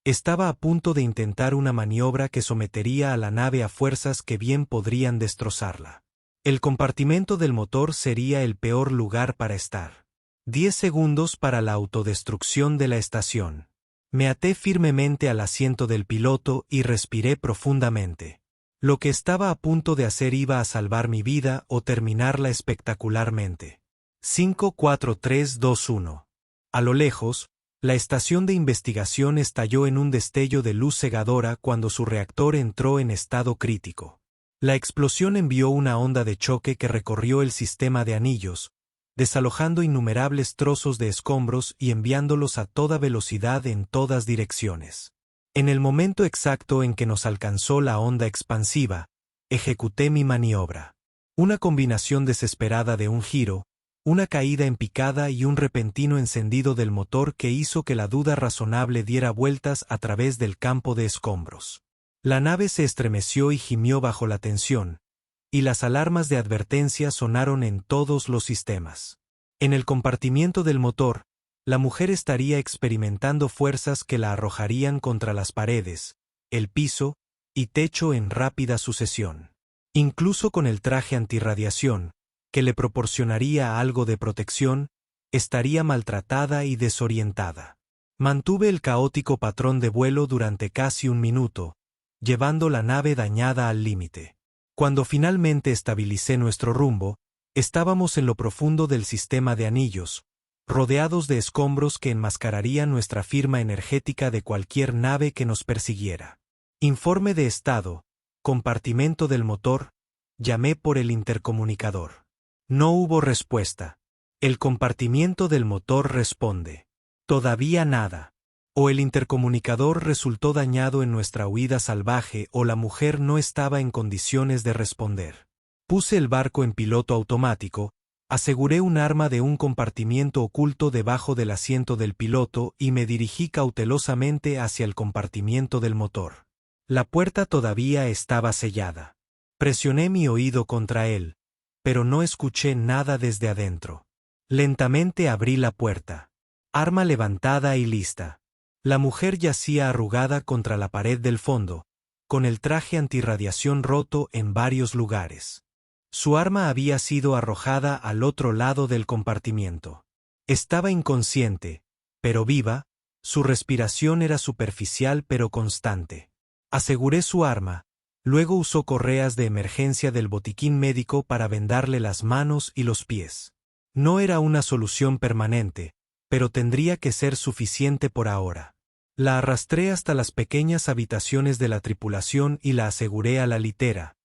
estaba a punto de intentar una maniobra que sometería a la nave a fuerzas que bien podrían destrozarla. El compartimento del motor sería el peor lugar para estar. 10 segundos para la autodestrucción de la estación. Me até firmemente al asiento del piloto y respiré profundamente. Lo que estaba a punto de hacer iba a salvar mi vida o terminarla espectacularmente. 5, 4, 3, 2, 1. A lo lejos, la estación de investigación estalló en un destello de luz cegadora cuando su reactor entró en estado crítico. La explosión envió una onda de choque que recorrió el sistema de anillos, desalojando innumerables trozos de escombros y enviándolos a toda velocidad en todas direcciones. En el momento exacto en que nos alcanzó la onda expansiva, ejecuté mi maniobra. Una combinación desesperada de un giro, una caída en picada y un repentino encendido del motor que hizo que la duda razonable diera vueltas a través del campo de escombros. La nave se estremeció y gimió bajo la tensión, y las alarmas de advertencia sonaron en todos los sistemas. En el compartimiento del motor, la mujer estaría experimentando fuerzas que la arrojarían contra las paredes, el piso y techo en rápida sucesión. Incluso con el traje antirradiación, que le proporcionaría algo de protección, estaría maltratada y desorientada. Mantuve el caótico patrón de vuelo durante casi un minuto, llevando la nave dañada al límite. Cuando finalmente estabilicé nuestro rumbo, estábamos en lo profundo del sistema de anillos, rodeados de escombros que enmascararían nuestra firma energética de cualquier nave que nos persiguiera. Informe de estado, compartimento del motor, llamé por el intercomunicador. No hubo respuesta. El compartimiento del motor responde. Todavía nada. O el intercomunicador resultó dañado en nuestra huida salvaje o la mujer no estaba en condiciones de responder. Puse el barco en piloto automático, aseguré un arma de un compartimiento oculto debajo del asiento del piloto y me dirigí cautelosamente hacia el compartimiento del motor. La puerta todavía estaba sellada. Presioné mi oído contra él, pero no escuché nada desde adentro. Lentamente abrí la puerta. Arma levantada y lista. La mujer yacía arrugada contra la pared del fondo, con el traje antirradiación roto en varios lugares. Su arma había sido arrojada al otro lado del compartimiento. Estaba inconsciente, pero viva, su respiración era superficial pero constante. Aseguré su arma, luego usó correas de emergencia del botiquín médico para vendarle las manos y los pies. No era una solución permanente, pero tendría que ser suficiente por ahora. La arrastré hasta las pequeñas habitaciones de la tripulación y la aseguré a la litera.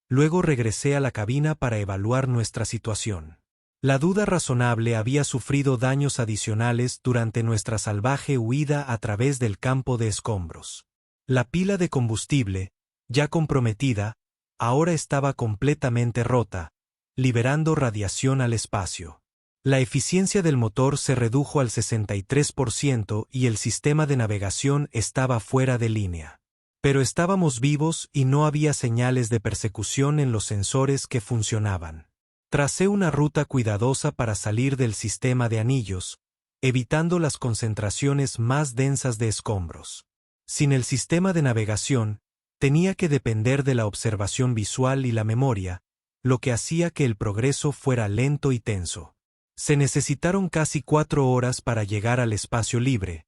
Luego regresé a la cabina para evaluar nuestra situación. La duda razonable había sufrido daños adicionales durante nuestra salvaje huida a través del campo de escombros. La pila de combustible, ya comprometida, ahora estaba completamente rota, liberando radiación al espacio. La eficiencia del motor se redujo al 63% y el sistema de navegación estaba fuera de línea. Pero estábamos vivos y no había señales de persecución en los sensores que funcionaban. Tracé una ruta cuidadosa para salir del sistema de anillos, evitando las concentraciones más densas de escombros. Sin el sistema de navegación, tenía que depender de la observación visual y la memoria, lo que hacía que el progreso fuera lento y tenso. Se necesitaron casi 4 horas para llegar al espacio libre,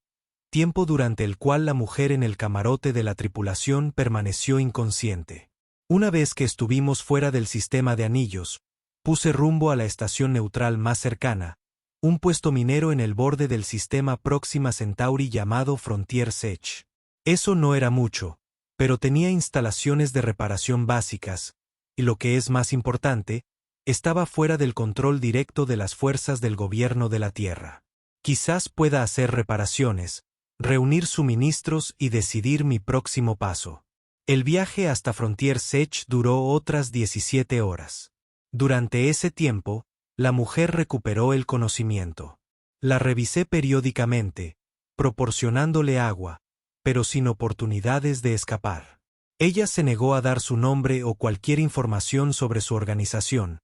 tiempo durante el cual la mujer en el camarote de la tripulación permaneció inconsciente. Una vez que estuvimos fuera del sistema de anillos, puse rumbo a la estación neutral más cercana, un puesto minero en el borde del sistema Próxima Centauri llamado Frontier Sech. Eso no era mucho, pero tenía instalaciones de reparación básicas, y lo que es más importante, estaba fuera del control directo de las fuerzas del gobierno de la Tierra. Quizás pueda hacer reparaciones, reunir suministros y decidir mi próximo paso. El viaje hasta Frontier Sech duró otras 17 horas. Durante ese tiempo, la mujer recuperó el conocimiento. La revisé periódicamente, proporcionándole agua, pero sin oportunidades de escapar. Ella se negó a dar su nombre o cualquier información sobre su organización,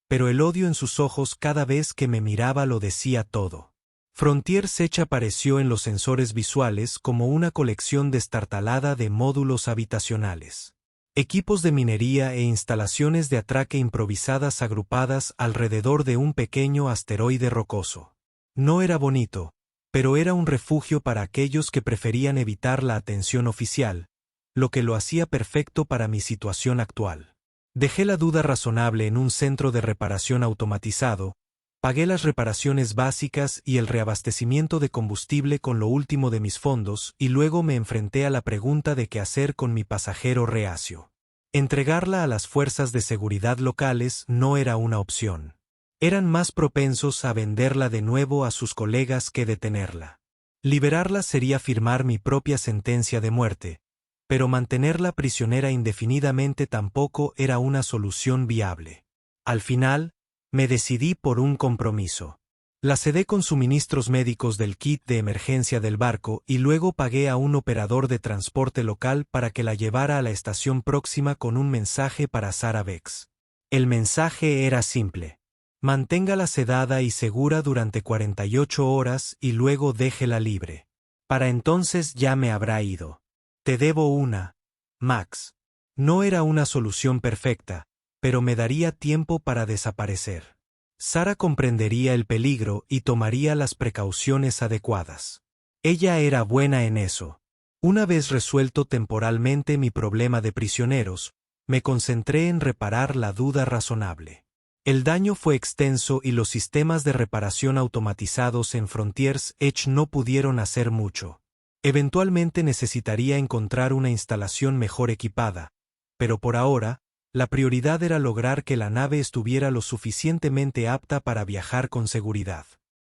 pero el odio en sus ojos cada vez que me miraba lo decía todo. Frontier Sech apareció en los sensores visuales como una colección destartalada de módulos habitacionales. Equipos de minería e instalaciones de atraque improvisadas agrupadas alrededor de un pequeño asteroide rocoso. No era bonito, pero era un refugio para aquellos que preferían evitar la atención oficial, lo que lo hacía perfecto para mi situación actual. Dejé la duda razonable en un centro de reparación automatizado, pagué las reparaciones básicas y el reabastecimiento de combustible con lo último de mis fondos y luego me enfrenté a la pregunta de qué hacer con mi pasajero reacio. Entregarla a las fuerzas de seguridad locales no era una opción. Eran más propensos a venderla de nuevo a sus colegas que detenerla. Liberarla sería firmar mi propia sentencia de muerte, pero mantenerla prisionera indefinidamente tampoco era una solución viable. Al final, me decidí por un compromiso. La cedé con suministros médicos del kit de emergencia del barco y luego pagué a un operador de transporte local para que la llevara a la estación próxima con un mensaje para Sarah Bex. El mensaje era simple. Manténgala sedada y segura durante 48 horas y luego déjela libre. Para entonces ya me habrá ido. Te debo una, Max. No era una solución perfecta, pero me daría tiempo para desaparecer. Sarah comprendería el peligro y tomaría las precauciones adecuadas. Ella era buena en eso. Una vez resuelto temporalmente mi problema de prisioneros, me concentré en reparar la duda razonable. El daño fue extenso y los sistemas de reparación automatizados en Frontier Sech no pudieron hacer mucho. Eventualmente necesitaría encontrar una instalación mejor equipada, pero por ahora, la prioridad era lograr que la nave estuviera lo suficientemente apta para viajar con seguridad.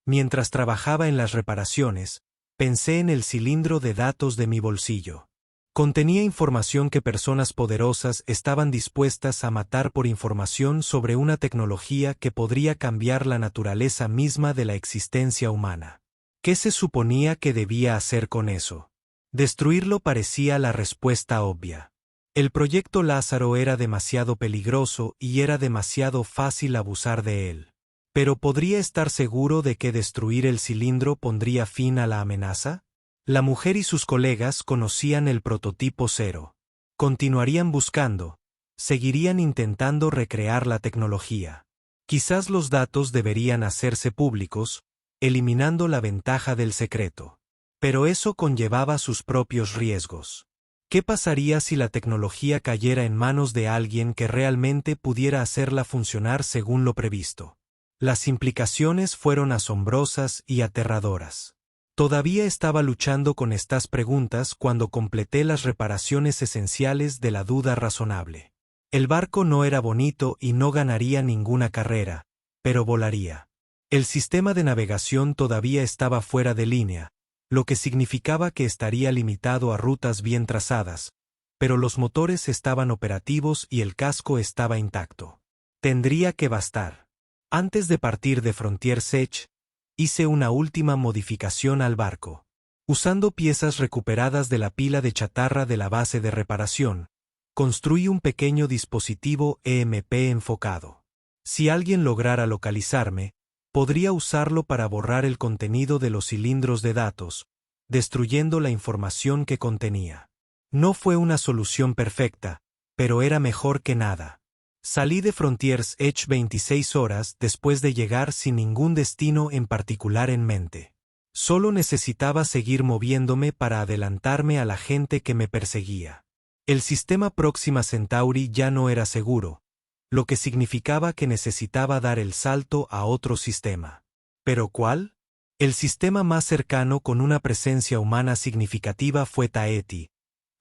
Mientras trabajaba en las reparaciones, pensé en el cilindro de datos de mi bolsillo. Contenía información que personas poderosas estaban dispuestas a matar por información sobre una tecnología que podría cambiar la naturaleza misma de la existencia humana. ¿Qué se suponía que debía hacer con eso? Destruirlo parecía la respuesta obvia. El proyecto Lázaro era demasiado peligroso y era demasiado fácil abusar de él. ¿Pero podría estar seguro de que destruir el cilindro pondría fin a la amenaza? La mujer y sus colegas conocían el prototipo cero. Continuarían buscando, seguirían intentando recrear la tecnología. Quizás los datos deberían hacerse públicos, eliminando la ventaja del secreto. Pero eso conllevaba sus propios riesgos. ¿Qué pasaría si la tecnología cayera en manos de alguien que realmente pudiera hacerla funcionar según lo previsto? Las implicaciones fueron asombrosas y aterradoras. Todavía estaba luchando con estas preguntas cuando completé las reparaciones esenciales de la duda razonable. El barco no era bonito y no ganaría ninguna carrera, pero volaría. El sistema de navegación todavía estaba fuera de línea, lo que significaba que estaría limitado a rutas bien trazadas, pero los motores estaban operativos y el casco estaba intacto. Tendría que bastar. Antes de partir de Frontier Sech, hice una última modificación al barco. Usando piezas recuperadas de la pila de chatarra de la base de reparación, construí un pequeño dispositivo EMP enfocado. Si alguien lograra localizarme, podría usarlo para borrar el contenido de los cilindros de datos, destruyendo la información que contenía. No fue una solución perfecta, pero era mejor que nada. Salí de Frontier Sech 26 horas después de llegar sin ningún destino en particular en mente. Solo necesitaba seguir moviéndome para adelantarme a la gente que me perseguía. El sistema Próxima Centauri ya no era seguro, lo que significaba que necesitaba dar el salto a otro sistema. ¿Pero cuál? El sistema más cercano con una presencia humana significativa fue Taeti,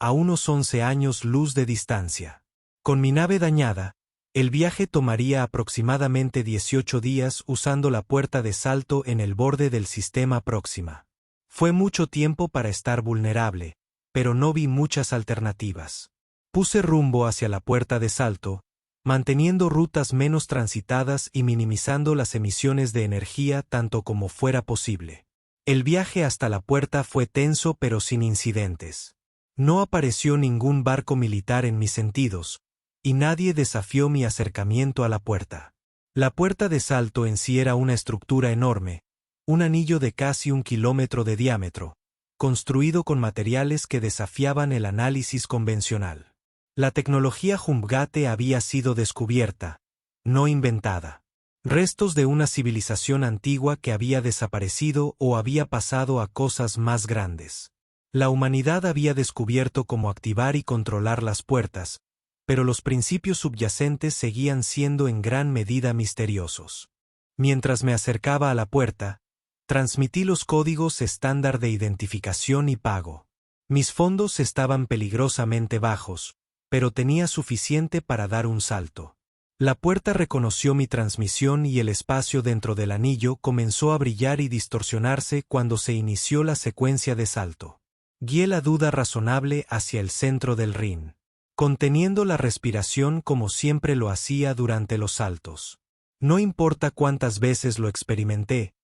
a unos 11 años luz de distancia. Con mi nave dañada, el viaje tomaría aproximadamente 18 días usando la puerta de salto en el borde del sistema Próxima. Fue mucho tiempo para estar vulnerable, pero no vi muchas alternativas. Puse rumbo hacia la puerta de salto, manteniendo rutas menos transitadas y minimizando las emisiones de energía tanto como fuera posible. El viaje hasta la puerta fue tenso pero sin incidentes. No apareció ningún barco militar en mis sentidos, y nadie desafió mi acercamiento a la puerta. La puerta de salto en sí era una estructura enorme, un anillo de casi 1 kilómetro de diámetro, construido con materiales que desafiaban el análisis convencional. La tecnología Humbgate había sido descubierta, no inventada. Restos de una civilización antigua que había desaparecido o había pasado a cosas más grandes. La humanidad había descubierto cómo activar y controlar las puertas, pero los principios subyacentes seguían siendo en gran medida misteriosos. Mientras me acercaba a la puerta, transmití los códigos estándar de identificación y pago. Mis fondos estaban peligrosamente bajos, pero tenía suficiente para dar un salto. La puerta reconoció mi transmisión y el espacio dentro del anillo comenzó a brillar y distorsionarse cuando se inició la secuencia de salto. Guié la duda razonable hacia el centro del ring, conteniendo la respiración como siempre lo hacía durante los saltos. No importa cuántas veces lo experimenté,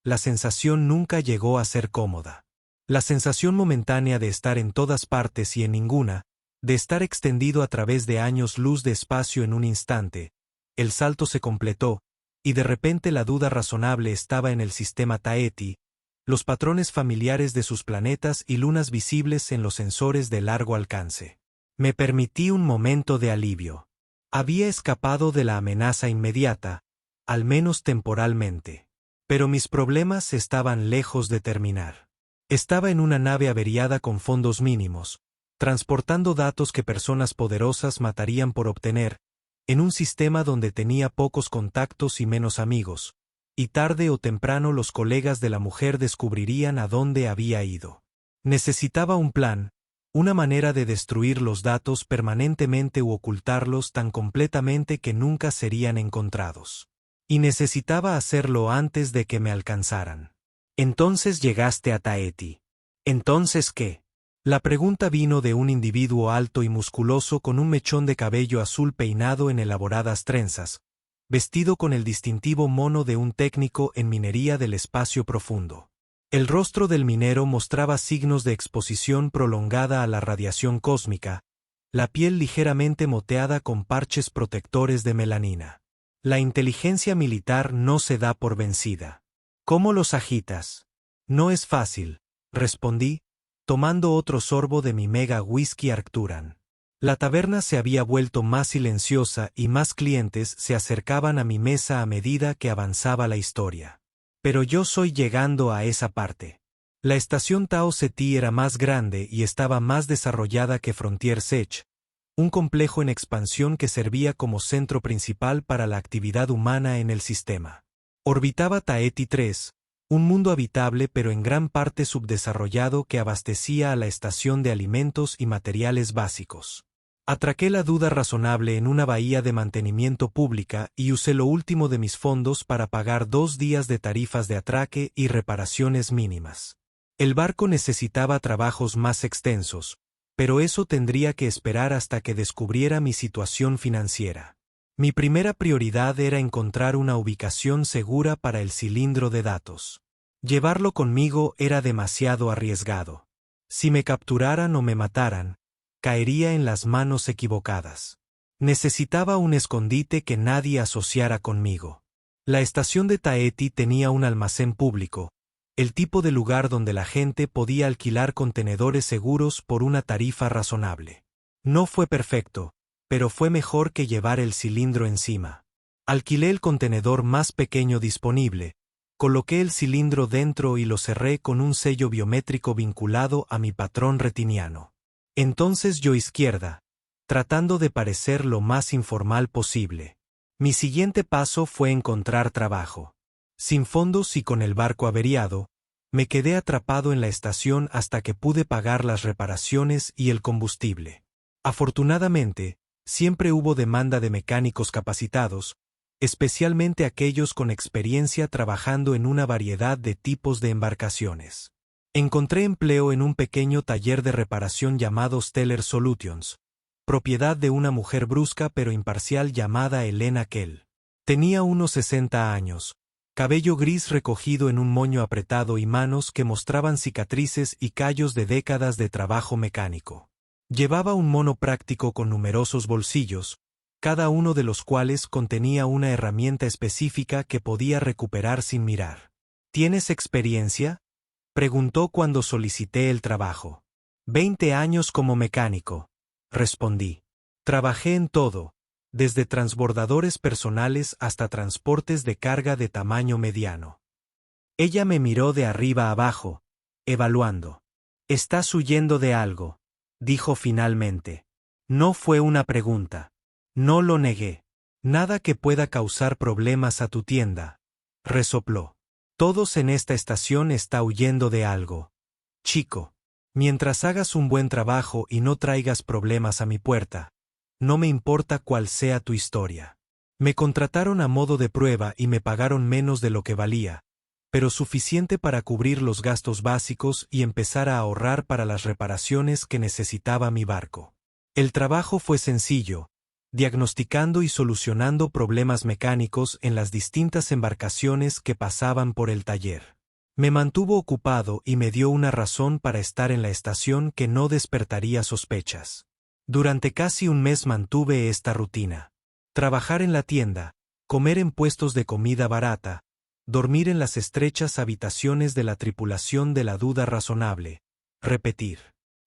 la sensación nunca llegó a ser cómoda. La sensación momentánea de estar en todas partes y en ninguna, de estar extendido a través de años luz de espacio en un instante, el salto se completó, y de repente la duda razonable estaba en el sistema Taeti, los patrones familiares de sus planetas y lunas visibles en los sensores de largo alcance. Me permití un momento de alivio. Había escapado de la amenaza inmediata, al menos temporalmente. Pero mis problemas estaban lejos de terminar. Estaba en una nave averiada con fondos mínimos, transportando datos que personas poderosas matarían por obtener, en un sistema donde tenía pocos contactos y menos amigos, y tarde o temprano los colegas de la mujer descubrirían a dónde había ido. Necesitaba un plan, una manera de destruir los datos permanentemente u ocultarlos tan completamente que nunca serían encontrados. Y necesitaba hacerlo antes de que me alcanzaran. Entonces llegaste a Taeti. ¿Entonces qué? La pregunta vino de un individuo alto y musculoso con un mechón de cabello azul peinado en elaboradas trenzas, vestido con el distintivo mono de un técnico en minería del espacio profundo. El rostro del minero mostraba signos de exposición prolongada a la radiación cósmica, la piel ligeramente moteada con parches protectores de melanina. La inteligencia militar no se da por vencida. ¿Cómo los agitas? No es fácil, respondí, tomando otro sorbo de mi mega whisky Arcturan. La taberna se había vuelto más silenciosa y más clientes se acercaban a mi mesa a medida que avanzaba la historia. Pero yo soy llegando a esa parte. La estación Tao Ceti era más grande y estaba más desarrollada que Frontier Sech, un complejo en expansión que servía como centro principal para la actividad humana en el sistema. Orbitaba Taeti 3, un mundo habitable pero en gran parte subdesarrollado que abastecía a la estación de alimentos y materiales básicos. Atraqué la duda razonable en una bahía de mantenimiento pública y usé lo último de mis fondos para pagar 2 días de tarifas de atraque y reparaciones mínimas. El barco necesitaba trabajos más extensos, pero eso tendría que esperar hasta que descubriera mi situación financiera. Mi primera prioridad era encontrar una ubicación segura para el cilindro de datos. Llevarlo conmigo era demasiado arriesgado. Si me capturaran o me mataran, caería en las manos equivocadas. Necesitaba un escondite que nadie asociara conmigo. La estación de Taeti tenía un almacén público, el tipo de lugar donde la gente podía alquilar contenedores seguros por una tarifa razonable. No fue perfecto, pero fue mejor que llevar el cilindro encima. Alquilé el contenedor más pequeño disponible, coloqué el cilindro dentro y lo cerré con un sello biométrico vinculado a mi patrón retiniano. Entonces yo izquierda, tratando de parecer lo más informal posible. Mi siguiente paso fue encontrar trabajo. Sin fondos y con el barco averiado, me quedé atrapado en la estación hasta que pude pagar las reparaciones y el combustible. Afortunadamente, siempre hubo demanda de mecánicos capacitados, especialmente aquellos con experiencia trabajando en una variedad de tipos de embarcaciones. Encontré empleo en un pequeño taller de reparación llamado Stellar Solutions, propiedad de una mujer brusca pero imparcial llamada Elena Kell. Tenía unos 60 años, cabello gris recogido en un moño apretado y manos que mostraban cicatrices y callos de décadas de trabajo mecánico. Llevaba un mono práctico con numerosos bolsillos, cada uno de los cuales contenía una herramienta específica que podía recuperar sin mirar. ¿Tienes experiencia?, preguntó cuando solicité el trabajo. 20 años como mecánico, respondí. Trabajé en todo, desde transbordadores personales hasta transportes de carga de tamaño mediano. Ella me miró de arriba abajo, evaluando. «Estás huyendo de algo», dijo finalmente. No fue una pregunta. No lo negué. «Nada que pueda causar problemas a tu tienda», resopló. «Todos en esta estación está huyendo de algo. Chico, mientras hagas un buen trabajo y no traigas problemas a mi puerta, no me importa cuál sea tu historia». Me contrataron a modo de prueba y me pagaron menos de lo que valía, pero suficiente para cubrir los gastos básicos y empezar a ahorrar para las reparaciones que necesitaba mi barco. El trabajo fue sencillo, diagnosticando y solucionando problemas mecánicos en las distintas embarcaciones que pasaban por el taller. Me mantuvo ocupado y me dio una razón para estar en la estación que no despertaría sospechas. Durante casi un mes mantuve esta rutina. Trabajar en la tienda, comer en puestos de comida barata, dormir en las estrechas habitaciones de la tripulación de la duda razonable, repetir.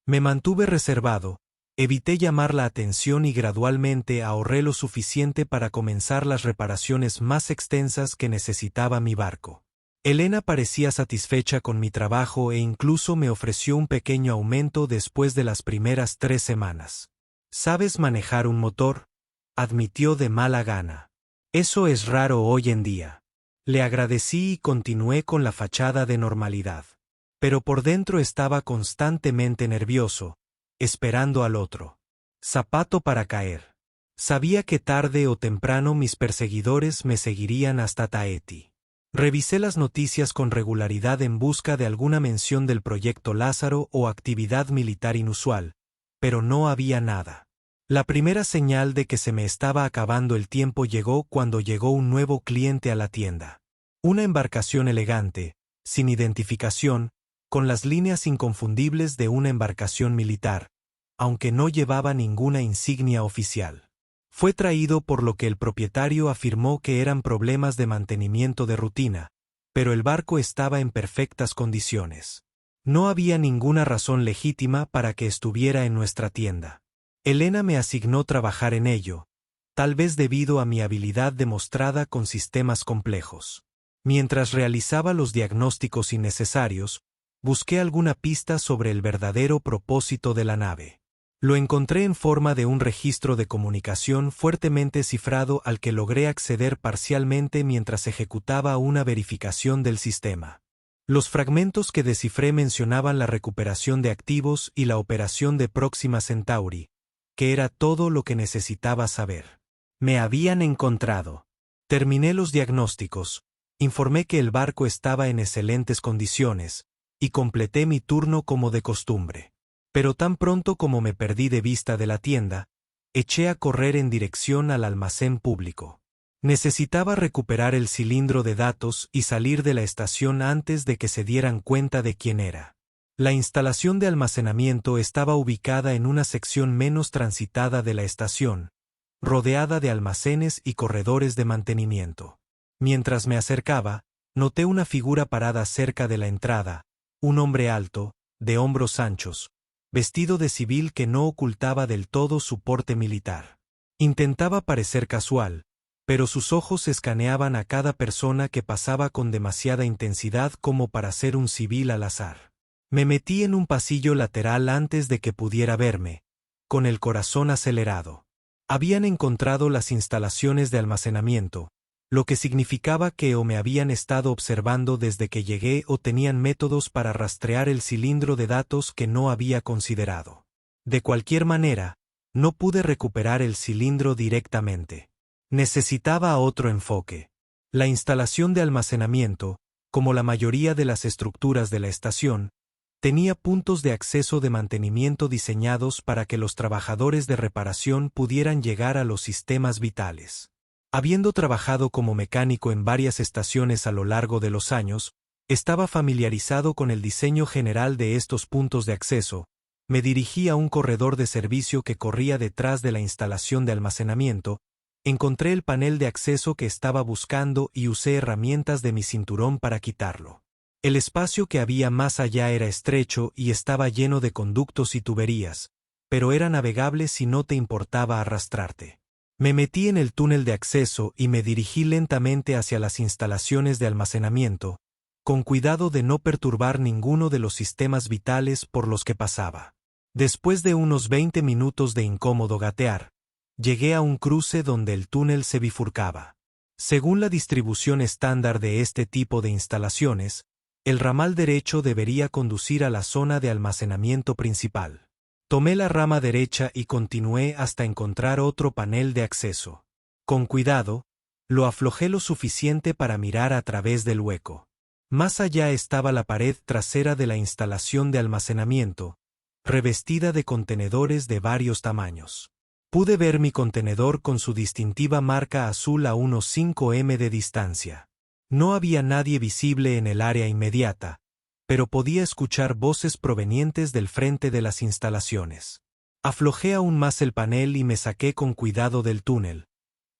Me mantuve reservado, evité llamar la atención y gradualmente ahorré lo suficiente para comenzar las reparaciones más extensas que necesitaba mi barco. Elena parecía satisfecha con mi trabajo e incluso me ofreció un pequeño aumento después de las primeras 3 semanas. «¿Sabes manejar un motor?», admitió de mala gana. «Eso es raro hoy en día». Le agradecí y continué con la fachada de normalidad. Pero por dentro estaba constantemente nervioso, esperando al otro zapato para caer. Sabía que tarde o temprano mis perseguidores me seguirían hasta Tahití. Revisé las noticias con regularidad en busca de alguna mención del proyecto Lázaro o actividad militar inusual, pero no había nada. La primera señal de que se me estaba acabando el tiempo llegó cuando llegó un nuevo cliente a la tienda. Una embarcación elegante, sin identificación, con las líneas inconfundibles de una embarcación militar, aunque no llevaba ninguna insignia oficial. Fue traído por lo que el propietario afirmó que eran problemas de mantenimiento de rutina, pero el barco estaba en perfectas condiciones. No había ninguna razón legítima para que estuviera en nuestra tienda. Elena me asignó trabajar en ello, tal vez debido a mi habilidad demostrada con sistemas complejos. Mientras realizaba los diagnósticos innecesarios, busqué alguna pista sobre el verdadero propósito de la nave. Lo encontré en forma de un registro de comunicación fuertemente cifrado al que logré acceder parcialmente mientras ejecutaba una verificación del sistema. Los fragmentos que descifré mencionaban la recuperación de activos y la operación de Próxima Centauri, que era todo lo que necesitaba saber. Me habían encontrado. Terminé los diagnósticos, informé que el barco estaba en excelentes condiciones, y completé mi turno como de costumbre. Pero tan pronto como me perdí de vista de la tienda, eché a correr en dirección al almacén público. Necesitaba recuperar el cilindro de datos y salir de la estación antes de que se dieran cuenta de quién era. La instalación de almacenamiento estaba ubicada en una sección menos transitada de la estación, rodeada de almacenes y corredores de mantenimiento. Mientras me acercaba, noté una figura parada cerca de la entrada, un hombre alto, de hombros anchos, vestido de civil que no ocultaba del todo su porte militar. Intentaba parecer casual, pero sus ojos escaneaban a cada persona que pasaba con demasiada intensidad como para ser un civil al azar. Me metí en un pasillo lateral antes de que pudiera verme, con el corazón acelerado. Habían encontrado las instalaciones de almacenamiento, lo que significaba que o me habían estado observando desde que llegué o tenían métodos para rastrear el cilindro de datos que no había considerado. De cualquier manera, no pude recuperar el cilindro directamente. Necesitaba otro enfoque. La instalación de almacenamiento, como la mayoría de las estructuras de la estación, tenía puntos de acceso de mantenimiento diseñados para que los trabajadores de reparación pudieran llegar a los sistemas vitales. Habiendo trabajado como mecánico en varias estaciones a lo largo de los años, estaba familiarizado con el diseño general de estos puntos de acceso. Me dirigí a un corredor de servicio que corría detrás de la instalación de almacenamiento. Encontré el panel de acceso que estaba buscando y usé herramientas de mi cinturón para quitarlo. El espacio que había más allá era estrecho y estaba lleno de conductos y tuberías, pero era navegable si no te importaba arrastrarte. Me metí en el túnel de acceso y me dirigí lentamente hacia las instalaciones de almacenamiento, con cuidado de no perturbar ninguno de los sistemas vitales por los que pasaba. Después de unos 20 minutos de incómodo gatear, llegué a un cruce donde el túnel se bifurcaba. Según la distribución estándar de este tipo de instalaciones, el ramal derecho debería conducir a la zona de almacenamiento principal. Tomé la rama derecha y continué hasta encontrar otro panel de acceso. Con cuidado, lo aflojé lo suficiente para mirar a través del hueco. Más allá estaba la pared trasera de la instalación de almacenamiento, revestida de contenedores de varios tamaños. Pude ver mi contenedor con su distintiva marca azul a unos 5 m de distancia. No había nadie visible en el área inmediata, pero podía escuchar voces provenientes del frente de las instalaciones. Aflojé aún más el panel y me saqué con cuidado del túnel.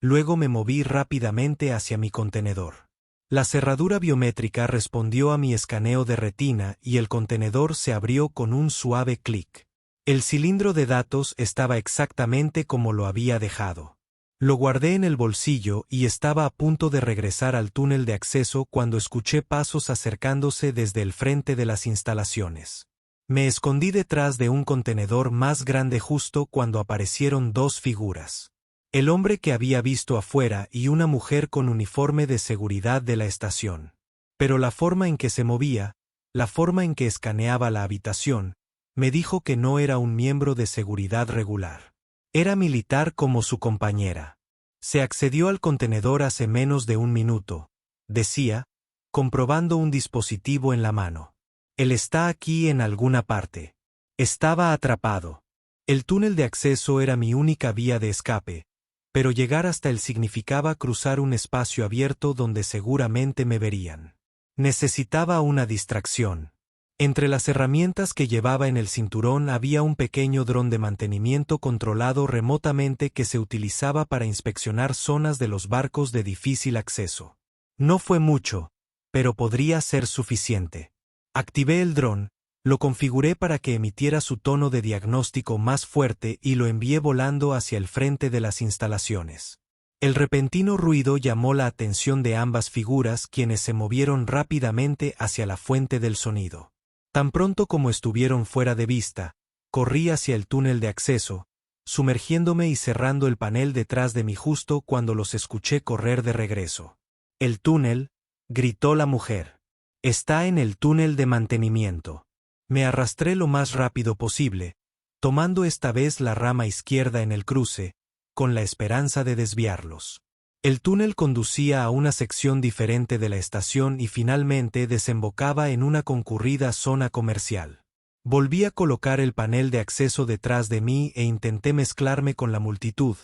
Luego me moví rápidamente hacia mi contenedor. La cerradura biométrica respondió a mi escaneo de retina y el contenedor se abrió con un suave clic. El cilindro de datos estaba exactamente como lo había dejado. Lo guardé en el bolsillo y estaba a punto de regresar al túnel de acceso cuando escuché pasos acercándose desde el frente de las instalaciones. Me escondí detrás de un contenedor más grande justo cuando aparecieron dos figuras. El hombre que había visto afuera y una mujer con uniforme de seguridad de la estación. Pero la forma en que se movía, la forma en que escaneaba la habitación, me dijo que no era un miembro de seguridad regular. Era militar como su compañera. Se accedió al contenedor hace menos de un minuto, decía, comprobando un dispositivo en la mano. Él está aquí en alguna parte. Estaba atrapado. El túnel de acceso era mi única vía de escape, pero llegar hasta él significaba cruzar un espacio abierto donde seguramente me verían. Necesitaba una distracción. Entre las herramientas que llevaba en el cinturón había un pequeño dron de mantenimiento controlado remotamente que se utilizaba para inspeccionar zonas de los barcos de difícil acceso. No fue mucho, pero podría ser suficiente. Activé el dron, lo configuré para que emitiera su tono de diagnóstico más fuerte y lo envié volando hacia el frente de las instalaciones. El repentino ruido llamó la atención de ambas figuras, quienes se movieron rápidamente hacia la fuente del sonido. Tan pronto como estuvieron fuera de vista, corrí hacia el túnel de acceso, sumergiéndome y cerrando el panel detrás de mí justo cuando los escuché correr de regreso. «El túnel», gritó la mujer. «Está en el túnel de mantenimiento». Me arrastré lo más rápido posible, tomando esta vez la rama izquierda en el cruce, con la esperanza de desviarlos. El túnel conducía a una sección diferente de la estación y finalmente desembocaba en una concurrida zona comercial. Volví a colocar el panel de acceso detrás de mí e intenté mezclarme con la multitud,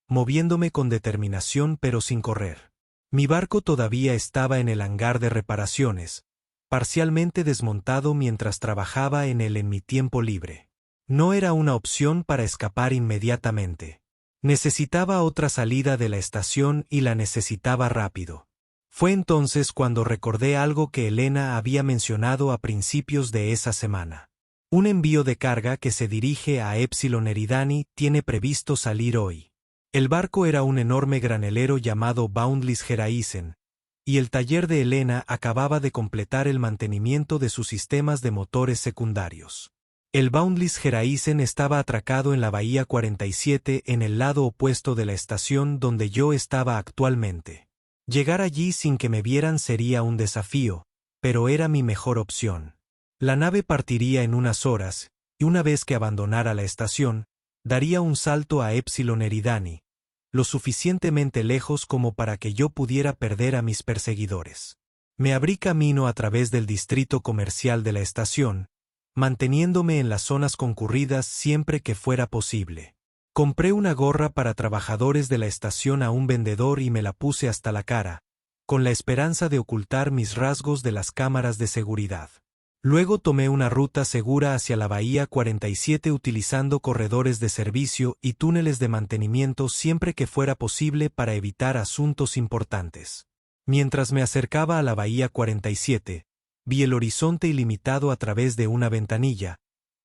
moviéndome con determinación pero sin correr. Mi barco todavía estaba en el hangar de reparaciones, parcialmente desmontado mientras trabajaba en él en mi tiempo libre. No era una opción para escapar inmediatamente. Necesitaba otra salida de la estación y la necesitaba rápido. Fue entonces cuando recordé algo que Elena había mencionado a principios de esa semana. Un envío de carga que se dirige a Epsilon Eridani tiene previsto salir hoy. El barco era un enorme granelero llamado Boundless Horizon, y el taller de Elena acababa de completar el mantenimiento de sus sistemas de motores secundarios. El Boundless Horizon estaba atracado en la Bahía 47 en el lado opuesto de la estación donde yo estaba actualmente. Llegar allí sin que me vieran sería un desafío, pero era mi mejor opción. La nave partiría en unas horas, y una vez que abandonara la estación, daría un salto a Epsilon Eridani, lo suficientemente lejos como para que yo pudiera perder a mis perseguidores. Me abrí camino a través del distrito comercial de la estación, manteniéndome en las zonas concurridas siempre que fuera posible. Compré una gorra para trabajadores de la estación a un vendedor y me la puse hasta la cara, con la esperanza de ocultar mis rasgos de las cámaras de seguridad. Luego tomé una ruta segura hacia la Bahía 47 utilizando corredores de servicio y túneles de mantenimiento siempre que fuera posible para evitar asuntos importantes. Mientras me acercaba a la Bahía 47, vi el horizonte ilimitado a través de una ventanilla,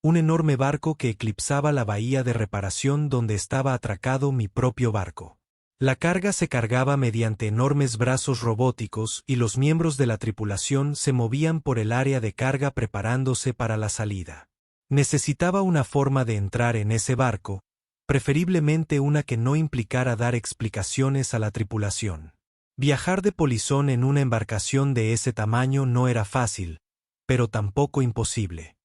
un enorme barco que eclipsaba la bahía de reparación donde estaba atracado mi propio barco. La carga se cargaba mediante enormes brazos robóticos y los miembros de la tripulación se movían por el área de carga preparándose para la salida. Necesitaba una forma de entrar en ese barco, preferiblemente una que no implicara dar explicaciones a la tripulación. Viajar de polizón en una embarcación de ese tamaño no era fácil, pero tampoco imposible.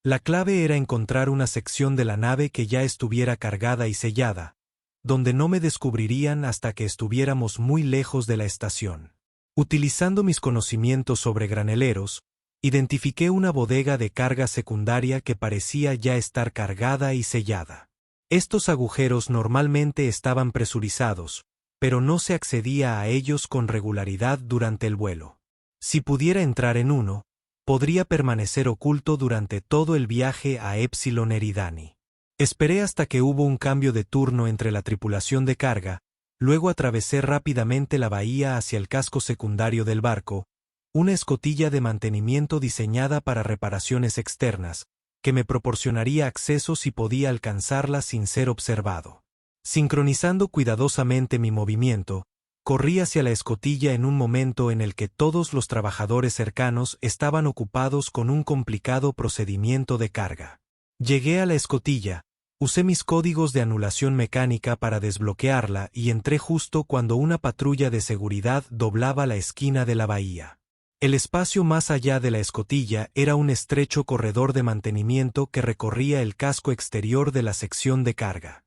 La clave era encontrar una sección de la nave que ya estuviera cargada y sellada, donde no me descubrirían hasta que estuviéramos muy lejos de la estación. Utilizando mis conocimientos sobre graneleros, identifiqué una bodega de carga secundaria que parecía ya estar cargada y sellada. Estos agujeros normalmente estaban presurizados, pero no se accedía a ellos con regularidad durante el vuelo. Si pudiera entrar en uno, podría permanecer oculto durante todo el viaje a Epsilon Eridani. Esperé hasta que hubo un cambio de turno entre la tripulación de carga, luego atravesé rápidamente la bahía hacia el casco secundario del barco, una escotilla de mantenimiento diseñada para reparaciones externas, que me proporcionaría acceso si podía alcanzarla sin ser observado. Sincronizando cuidadosamente mi movimiento, corrí hacia la escotilla en un momento en el que todos los trabajadores cercanos estaban ocupados con un complicado procedimiento de carga. Llegué a la escotilla, usé mis códigos de anulación mecánica para desbloquearla y entré justo cuando una patrulla de seguridad doblaba la esquina de la bahía. El espacio más allá de la escotilla era un estrecho corredor de mantenimiento que recorría el casco exterior de la sección de carga.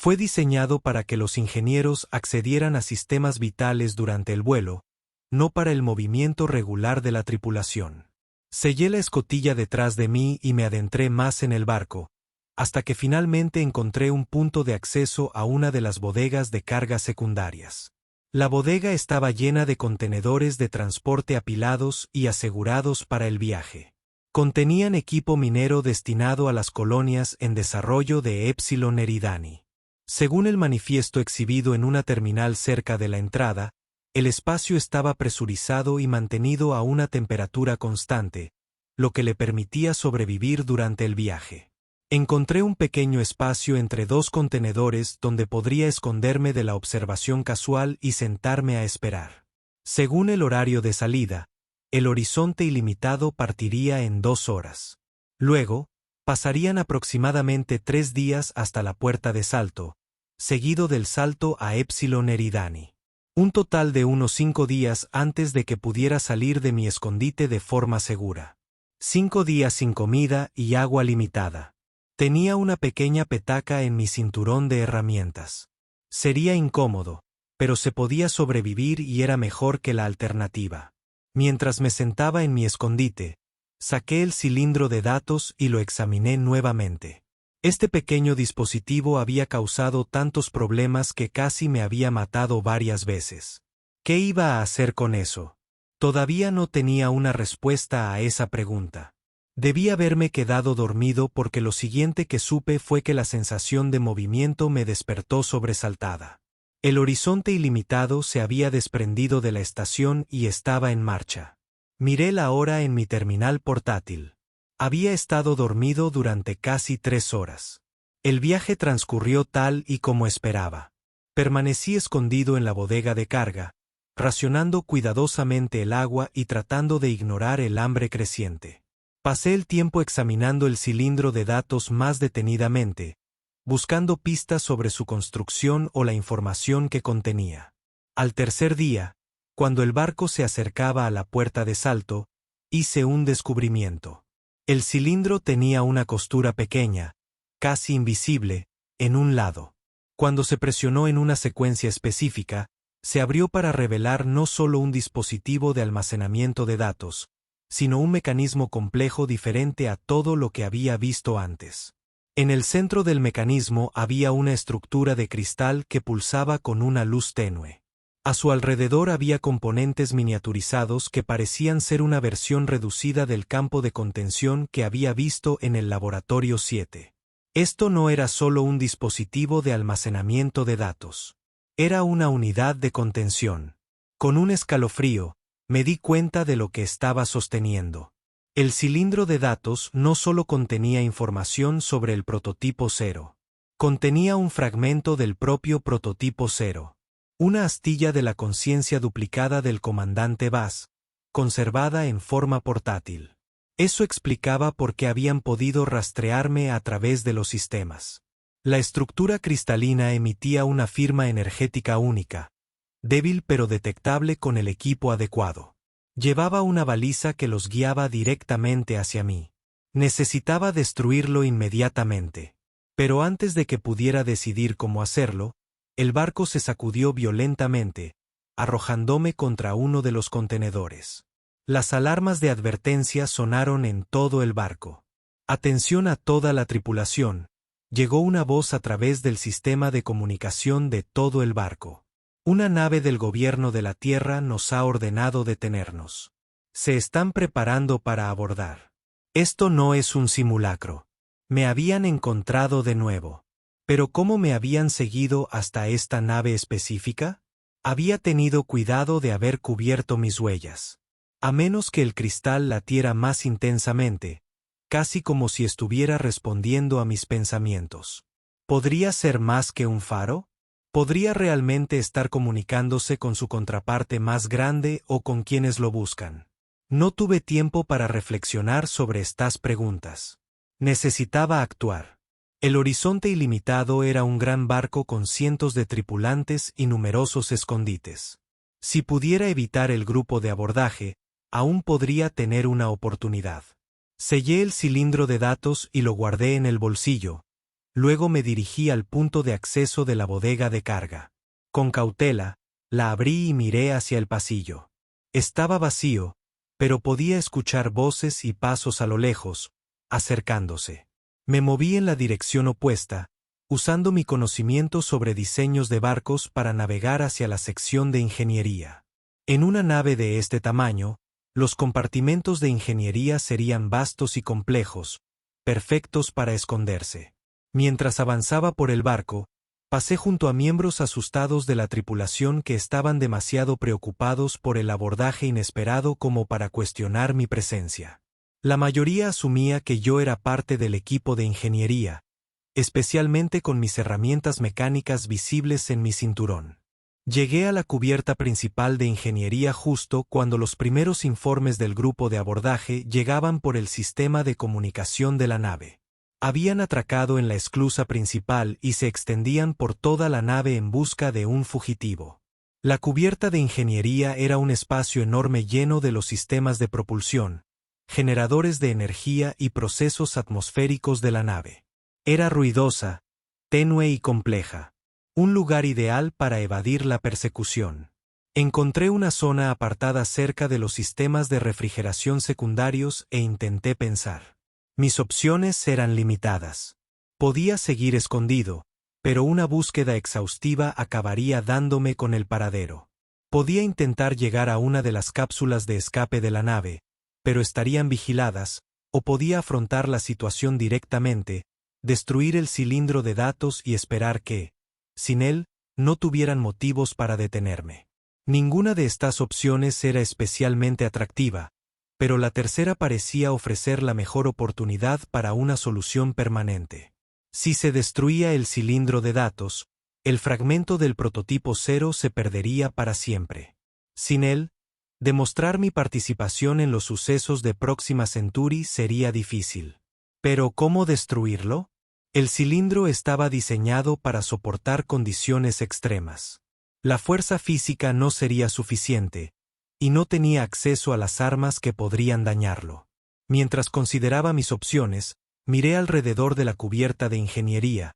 Fue diseñado para que los ingenieros accedieran a sistemas vitales durante el vuelo, no para el movimiento regular de la tripulación. Sellé la escotilla detrás de mí y me adentré más en el barco, hasta que finalmente encontré un punto de acceso a una de las bodegas de carga secundarias. La bodega estaba llena de contenedores de transporte apilados y asegurados para el viaje. Contenían equipo minero destinado a las colonias en desarrollo de Epsilon Eridani. Según el manifiesto exhibido en una terminal cerca de la entrada, el espacio estaba presurizado y mantenido a una temperatura constante, lo que le permitía sobrevivir durante el viaje. Encontré un pequeño espacio entre dos contenedores donde podría esconderme de la observación casual y sentarme a esperar. Según el horario de salida, el horizonte ilimitado partiría en 2 horas. Luego, pasarían aproximadamente 3 días hasta la puerta de salto, seguido del salto a Epsilon Eridani. Un total de unos 5 días antes de que pudiera salir de mi escondite de forma segura. 5 días sin comida y agua limitada. Tenía una pequeña petaca en mi cinturón de herramientas. Sería incómodo, pero se podía sobrevivir y era mejor que la alternativa. Mientras me sentaba en mi escondite, saqué el cilindro de datos y lo examiné nuevamente. Este pequeño dispositivo había causado tantos problemas que casi me había matado varias veces. ¿Qué iba a hacer con eso? Todavía no tenía una respuesta a esa pregunta. Debí haberme quedado dormido porque lo siguiente que supe fue que la sensación de movimiento me despertó sobresaltada. El horizonte ilimitado se había desprendido de la estación y estaba en marcha. Miré la hora en mi terminal portátil. Había estado dormido durante casi 3 horas. El viaje transcurrió tal y como esperaba. Permanecí escondido en la bodega de carga, racionando cuidadosamente el agua y tratando de ignorar el hambre creciente. Pasé el tiempo examinando el cilindro de datos más detenidamente, buscando pistas sobre su construcción o la información que contenía. Al tercer día, cuando el barco se acercaba a la puerta de salto, hice un descubrimiento. El cilindro tenía una costura pequeña, casi invisible, en un lado. Cuando se presionó en una secuencia específica, se abrió para revelar no solo un dispositivo de almacenamiento de datos, sino un mecanismo complejo diferente a todo lo que había visto antes. En el centro del mecanismo había una estructura de cristal que pulsaba con una luz tenue. A su alrededor había componentes miniaturizados que parecían ser una versión reducida del campo de contención que había visto en el laboratorio 7. Esto no era solo un dispositivo de almacenamiento de datos. Era una unidad de contención. Con un escalofrío, me di cuenta de lo que estaba sosteniendo. El cilindro de datos no solo contenía información sobre el prototipo 0. Contenía un fragmento del propio prototipo 0. Una astilla de la conciencia duplicada del comandante Bass, conservada en forma portátil. Eso explicaba por qué habían podido rastrearme a través de los sistemas. La estructura cristalina emitía una firma energética única, débil pero detectable con el equipo adecuado. Llevaba una baliza que los guiaba directamente hacia mí. Necesitaba destruirlo inmediatamente. Pero antes de que pudiera decidir cómo hacerlo, el barco se sacudió violentamente, arrojándome contra uno de los contenedores. Las alarmas de advertencia sonaron en todo el barco. Atención a toda la tripulación. Llegó una voz a través del sistema de comunicación de todo el barco. Una nave del gobierno de la Tierra nos ha ordenado detenernos. Se están preparando para abordar. Esto no es un simulacro. Me habían encontrado de nuevo. ¿Pero cómo me habían seguido hasta esta nave específica? Había tenido cuidado de haber cubierto mis huellas. A menos que el cristal latiera más intensamente, casi como si estuviera respondiendo a mis pensamientos. ¿Podría ser más que un faro? ¿Podría realmente estar comunicándose con su contraparte más grande o con quienes lo buscan? No tuve tiempo para reflexionar sobre estas preguntas. Necesitaba actuar. El horizonte ilimitado era un gran barco con cientos de tripulantes y numerosos escondites. Si pudiera evitar el grupo de abordaje, aún podría tener una oportunidad. Sellé el cilindro de datos y lo guardé en el bolsillo. Luego me dirigí al punto de acceso de la bodega de carga. Con cautela, la abrí y miré hacia el pasillo. Estaba vacío, pero podía escuchar voces y pasos a lo lejos, acercándose. Me moví en la dirección opuesta, usando mi conocimiento sobre diseños de barcos para navegar hacia la sección de ingeniería. En una nave de este tamaño, los compartimentos de ingeniería serían vastos y complejos, perfectos para esconderse. Mientras avanzaba por el barco, pasé junto a miembros asustados de la tripulación que estaban demasiado preocupados por el abordaje inesperado como para cuestionar mi presencia. La mayoría asumía que yo era parte del equipo de ingeniería, especialmente con mis herramientas mecánicas visibles en mi cinturón. Llegué a la cubierta principal de ingeniería justo cuando los primeros informes del grupo de abordaje llegaban por el sistema de comunicación de la nave. Habían atracado en la esclusa principal y se extendían por toda la nave en busca de un fugitivo. La cubierta de ingeniería era un espacio enorme lleno de los sistemas de propulsión, generadores de energía y procesos atmosféricos de la nave. Era ruidosa, tenue y compleja. Un lugar ideal para evadir la persecución. Encontré una zona apartada cerca de los sistemas de refrigeración secundarios e intenté pensar. Mis opciones eran limitadas. Podía seguir escondido, pero una búsqueda exhaustiva acabaría dándome con el paradero. Podía intentar llegar a una de las cápsulas de escape de la nave, pero estarían vigiladas, o podía afrontar la situación directamente, destruir el cilindro de datos y esperar que, sin él, no tuvieran motivos para detenerme. Ninguna de estas opciones era especialmente atractiva, pero la tercera parecía ofrecer la mejor oportunidad para una solución permanente. Si se destruía el cilindro de datos, el fragmento del prototipo 0 se perdería para siempre. Sin él, demostrar mi participación en los sucesos de Próxima Centauri sería difícil. ¿Pero cómo destruirlo? El cilindro estaba diseñado para soportar condiciones extremas. La fuerza física no sería suficiente, y no tenía acceso a las armas que podrían dañarlo. Mientras consideraba mis opciones, miré alrededor de la cubierta de ingeniería,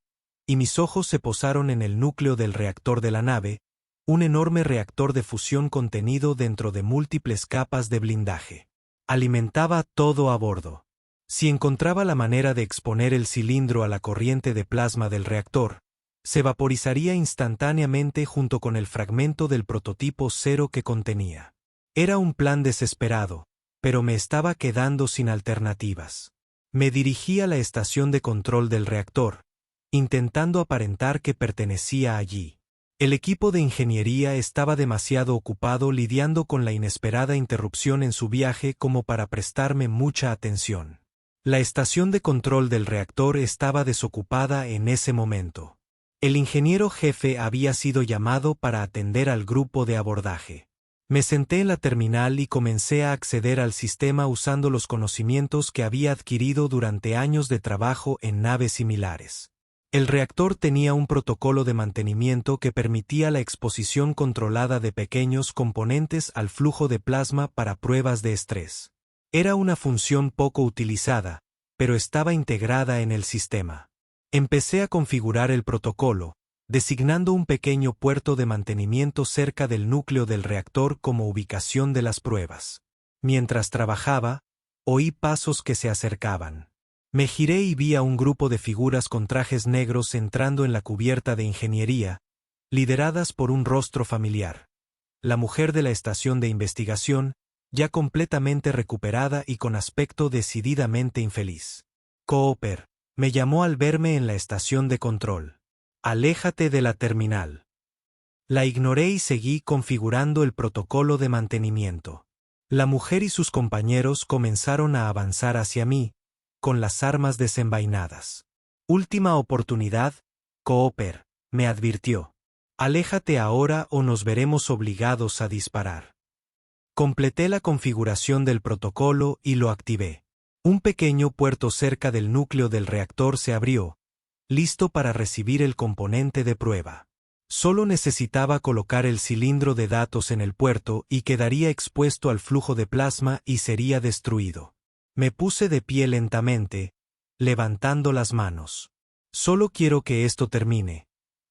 y mis ojos se posaron en el núcleo del reactor de la nave, un enorme reactor de fusión contenido dentro de múltiples capas de blindaje. Alimentaba todo a bordo. Si encontraba la manera de exponer el cilindro a la corriente de plasma del reactor, se vaporizaría instantáneamente junto con el fragmento del prototipo cero que contenía. Era un plan desesperado, pero me estaba quedando sin alternativas. Me dirigí a la estación de control del reactor, intentando aparentar que pertenecía allí. El equipo de ingeniería estaba demasiado ocupado lidiando con la inesperada interrupción en su viaje como para prestarme mucha atención. La estación de control del reactor estaba desocupada en ese momento. El ingeniero jefe había sido llamado para atender al grupo de abordaje. Me senté en la terminal y comencé a acceder al sistema usando los conocimientos que había adquirido durante años de trabajo en naves similares. El reactor tenía un protocolo de mantenimiento que permitía la exposición controlada de pequeños componentes al flujo de plasma para pruebas de estrés. Era una función poco utilizada, pero estaba integrada en el sistema. Empecé a configurar el protocolo, designando un pequeño puerto de mantenimiento cerca del núcleo del reactor como ubicación de las pruebas. Mientras trabajaba, oí pasos que se acercaban. Me giré y vi a un grupo de figuras con trajes negros entrando en la cubierta de ingeniería, lideradas por un rostro familiar. La mujer de la estación de investigación, ya completamente recuperada y con aspecto decididamente infeliz. Cooper, me llamó al verme en la estación de control. Aléjate de la terminal. La ignoré y seguí configurando el protocolo de mantenimiento. La mujer y sus compañeros comenzaron a avanzar hacia mí, con las armas desenvainadas. Última oportunidad, Cooper, me advirtió. Aléjate ahora o nos veremos obligados a disparar. Completé la configuración del protocolo y lo activé. Un pequeño puerto cerca del núcleo del reactor se abrió, listo para recibir el componente de prueba. Solo necesitaba colocar el cilindro de datos en el puerto y quedaría expuesto al flujo de plasma y sería destruido. Me puse de pie lentamente, levantando las manos. Solo quiero que esto termine.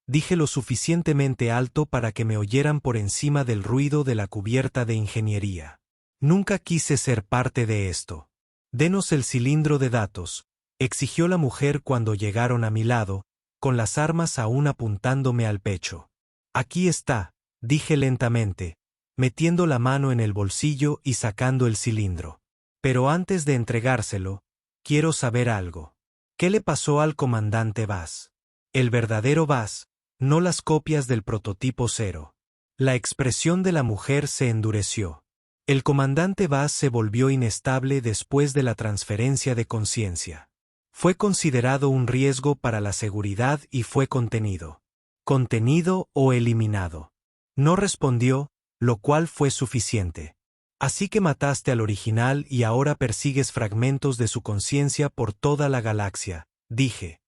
Dije lo suficientemente alto para que me oyeran por encima del ruido de la cubierta de ingeniería. Nunca quise ser parte de esto. Denos el cilindro de datos, exigió la mujer cuando llegaron a mi lado, con las armas aún apuntándome al pecho. Aquí está, dije lentamente, metiendo la mano en el bolsillo y sacando el cilindro. Pero antes de entregárselo, quiero saber algo. ¿Qué le pasó al comandante Bass? El verdadero Bass, no las copias del prototipo cero. La expresión de la mujer se endureció. El comandante Bass se volvió inestable después de la transferencia de conciencia. Fue considerado un riesgo para la seguridad y fue contenido. Contenido o eliminado. No respondió, lo cual fue suficiente. Así que mataste al original y ahora persigues fragmentos de su conciencia por toda la galaxia, dije.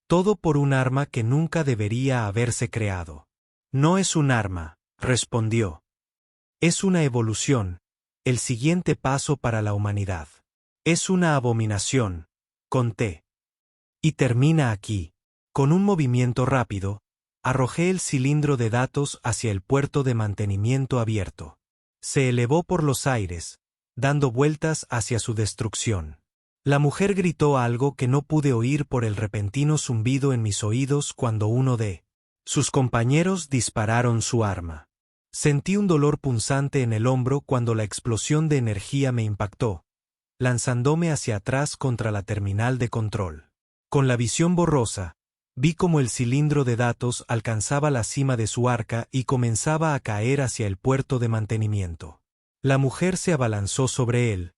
Todo por un arma que nunca debería haberse creado. No es un arma, respondió. Es una evolución, el siguiente paso para la humanidad. Es una abominación, conté. Y termina aquí. Con un movimiento rápido, arrojé el cilindro de datos hacia el puerto de mantenimiento abierto. Se elevó por los aires, dando vueltas hacia su destrucción. La mujer gritó algo que no pude oír por el repentino zumbido en mis oídos cuando uno de sus compañeros dispararon su arma. Sentí un dolor punzante en el hombro cuando la explosión de energía me impactó, lanzándome hacia atrás contra la terminal de control. Con la visión borrosa, vi cómo el cilindro de datos alcanzaba la cima de su arca y comenzaba a caer hacia el puerto de mantenimiento. La mujer se abalanzó sobre él,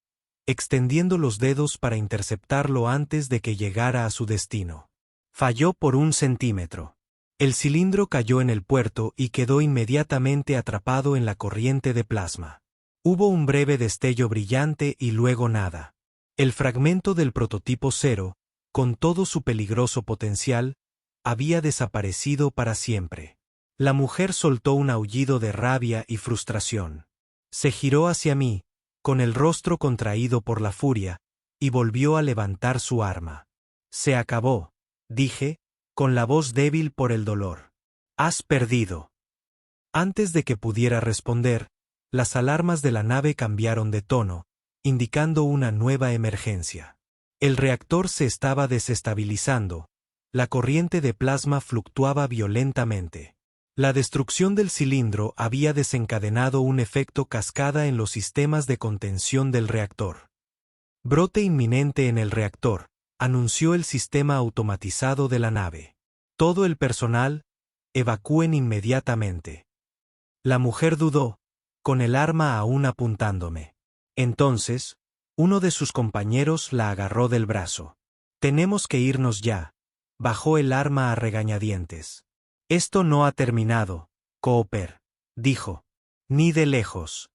extendiendo los dedos para interceptarlo antes de que llegara a su destino. Falló por 1 centímetro. El cilindro cayó en el puerto y quedó inmediatamente atrapado en la corriente de plasma. Hubo un breve destello brillante y luego nada. El fragmento del prototipo cero, con todo su peligroso potencial, había desaparecido para siempre. La mujer soltó un aullido de rabia y frustración. Se giró hacia mí, con el rostro contraído por la furia, y volvió a levantar su arma. Se acabó, dije, con la voz débil por el dolor. Has perdido. Antes de que pudiera responder, las alarmas de la nave cambiaron de tono, indicando una nueva emergencia. El reactor se estaba desestabilizando. La corriente de plasma fluctuaba violentamente. La destrucción del cilindro había desencadenado un efecto cascada en los sistemas de contención del reactor. Brote inminente en el reactor, anunció el sistema automatizado de la nave. Todo el personal, evacúen inmediatamente. La mujer dudó, con el arma aún apuntándome. Entonces, uno de sus compañeros la agarró del brazo. Tenemos que irnos ya. Bajó el arma a regañadientes. Esto no ha terminado, Cooper, dijo. Ni de lejos.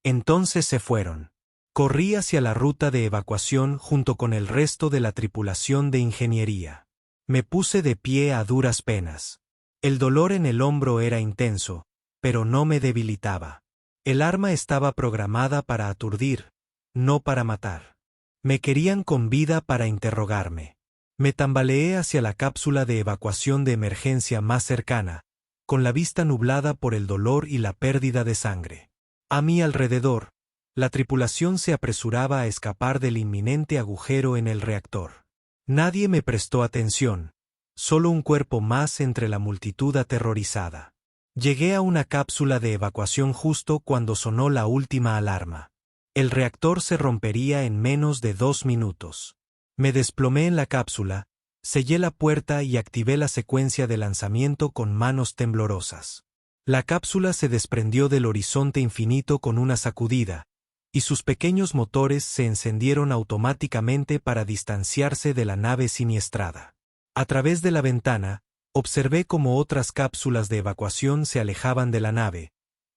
Entonces se fueron. Corrí hacia la ruta de evacuación junto con el resto de la tripulación de ingeniería. Me puse de pie a duras penas. El dolor en el hombro era intenso, pero no me debilitaba. El arma estaba programada para aturdir, no para matar. Me querían con vida para interrogarme. Me tambaleé hacia la cápsula de evacuación de emergencia más cercana, con la vista nublada por el dolor y la pérdida de sangre. A mi alrededor, la tripulación se apresuraba a escapar del inminente agujero en el reactor. Nadie me prestó atención, solo un cuerpo más entre la multitud aterrorizada. Llegué a una cápsula de evacuación justo cuando sonó la última alarma. El reactor se rompería en menos de 2 minutos. Me desplomé en la cápsula, sellé la puerta y activé la secuencia de lanzamiento con manos temblorosas. La cápsula se desprendió del horizonte infinito con una sacudida, y sus pequeños motores se encendieron automáticamente para distanciarse de la nave siniestrada. A través de la ventana, observé cómo otras cápsulas de evacuación se alejaban de la nave,